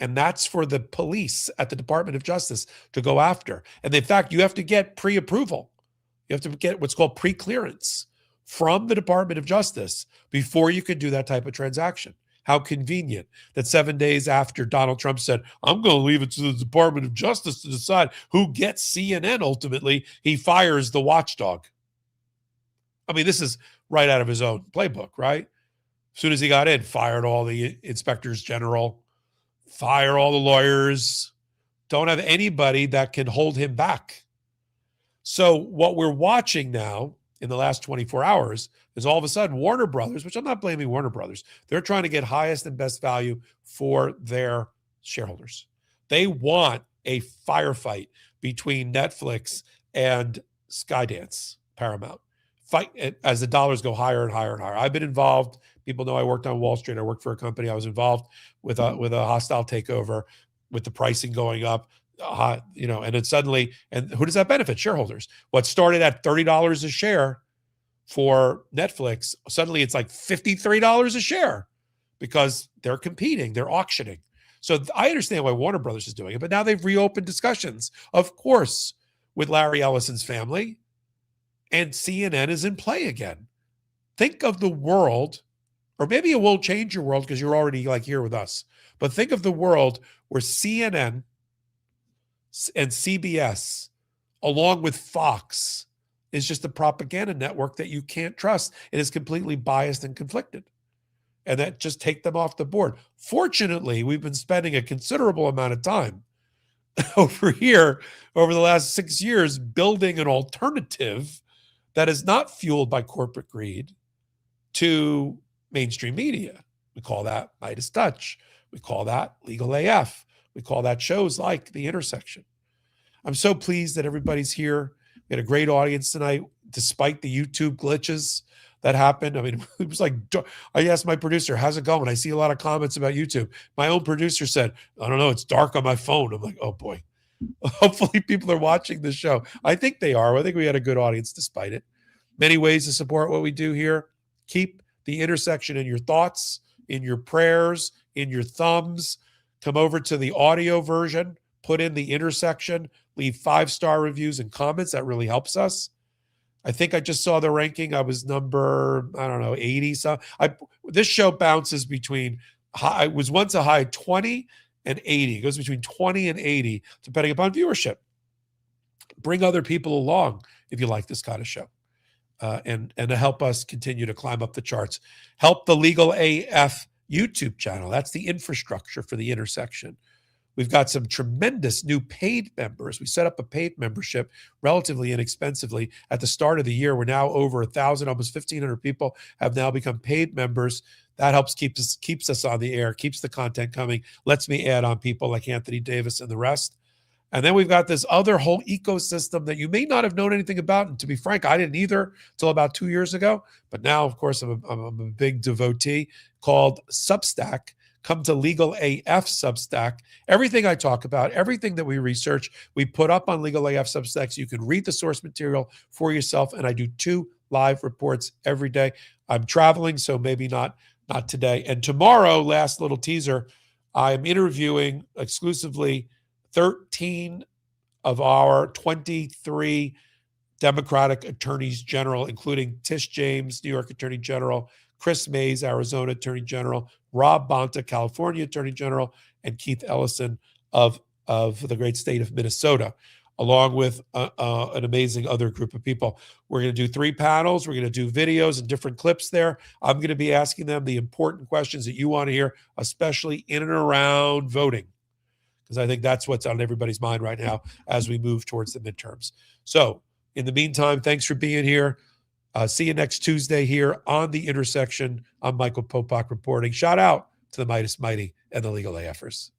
And that's for the police at the Department of Justice to go after. And in fact, you have to get pre-approval. You have to get what's called pre-clearance from the Department of Justice before you can do that type of transaction. How convenient that 7 days after Donald Trump said, I'm going to leave it to the Department of Justice to decide who gets CNN ultimately, he fires the watchdog. I mean, this is right out of his own playbook, right? As soon as he got in, fired all the inspectors general, fire all the lawyers, don't have anybody that can hold him back. So what we're watching now in the last 24 hours is all of a sudden Warner Brothers, which I'm not blaming Warner Brothers, they're trying to get highest and best value for their shareholders. They want a firefight between Netflix and Skydance, Paramount. Fight as the dollars go higher and higher and higher. I've been involved. People know I worked on Wall Street. I worked for a company. I was involved with a hostile takeover, with the pricing going up. And then suddenly, and who does that benefit? Shareholders. What started at $30 a share for Netflix, suddenly it's like $53 a share because they're competing, they're auctioning. So I understand why Warner Brothers is doing it, but now they've reopened discussions, of course, with Larry Ellison's family, and CNN is in play again. Think of the world, or maybe it won't change your world because you're already like here with us, but think of the world where CNN and CBS, along with Fox, is just a propaganda network that you can't trust. It is completely biased and conflicted. And that just take them off the board. Fortunately, we've been spending a considerable amount of time over here over the last 6 years building an alternative that is not fueled by corporate greed to mainstream media. We call that Midas Touch. We call that Legal AF. We call that shows like The Intersection. I'm so pleased that everybody's here. We had a great audience tonight, despite the YouTube glitches that happened. I mean, it was like, I asked my producer, how's it going? I see a lot of comments about YouTube. My own producer said, I don't know, it's dark on my phone. I'm like, oh boy. Hopefully people are watching this show. I think they are. I think we had a good audience despite it. Many ways to support what we do here. Keep The Intersection in your thoughts, in your prayers, in your thumbs. Come over to the audio version, put in The Intersection, leave 5-star reviews and comments. That really helps us. I think I just saw the ranking. I was number, 80. So this show bounces between, it was once a high 20 and 80. It goes between 20 and 80, depending upon viewership. bring other people along if you like this kind of show. And to help us continue to climb up the charts. Help the Legal AF YouTube channel. That's the infrastructure for the intersection. We've got some tremendous new paid members. We set up a paid membership relatively inexpensively at the start of the year. We're now over 1,000, almost 1,500 people have now become paid members. That helps keeps us on the air, keeps the content coming, lets me add on people like Anthony Davis and the rest. And then we've got this other whole ecosystem that you may not have known anything about. And to be frank, I didn't either until about 2 years ago. But now, of course, I'm a big devotee, called Substack. Come to Legal AF Substack. Everything I talk about, everything that we research, we put up on Legal AF Substack so you can read the source material for yourself. And I do 2 live reports every day. I'm traveling, so maybe not today. And tomorrow, last little teaser, I'm interviewing exclusively 13 of our 23 Democratic attorneys general, including Tish James, New York Attorney General, Chris Mays, Arizona Attorney General, Rob Bonta, California Attorney General, and Keith Ellison of the great state of Minnesota, along with an amazing other group of people. We're going to do 3 panels. We're going to do videos and different clips there. I'm going to be asking them the important questions that you want to hear, especially in and around voting, because I think that's what's on everybody's mind right now as we move towards the midterms. So in the meantime, thanks for being here. See you next Tuesday here on The Intersection. I'm Michael Popok reporting. Shout out to the Mightiest Mighty and the Legal AFers.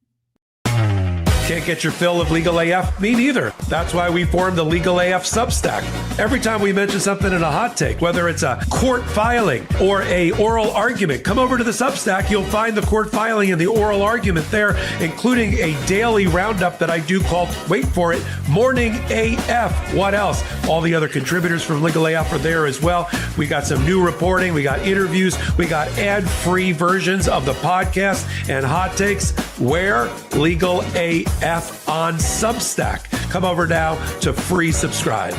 Can't get your fill of Legal AF? Me neither. That's why we formed the Legal AF Substack. Every time we mention something in a hot take, whether it's a court filing or a oral argument, come over to the Substack. You'll find the court filing and the oral argument there, including a daily roundup that I do called, wait for it, Morning AF. What else? All the other contributors from Legal AF are there as well. We got some new reporting. We got interviews. We got ad-free versions of the podcast and hot takes. Where? Legal AF on Substack. Come over now to free subscribe.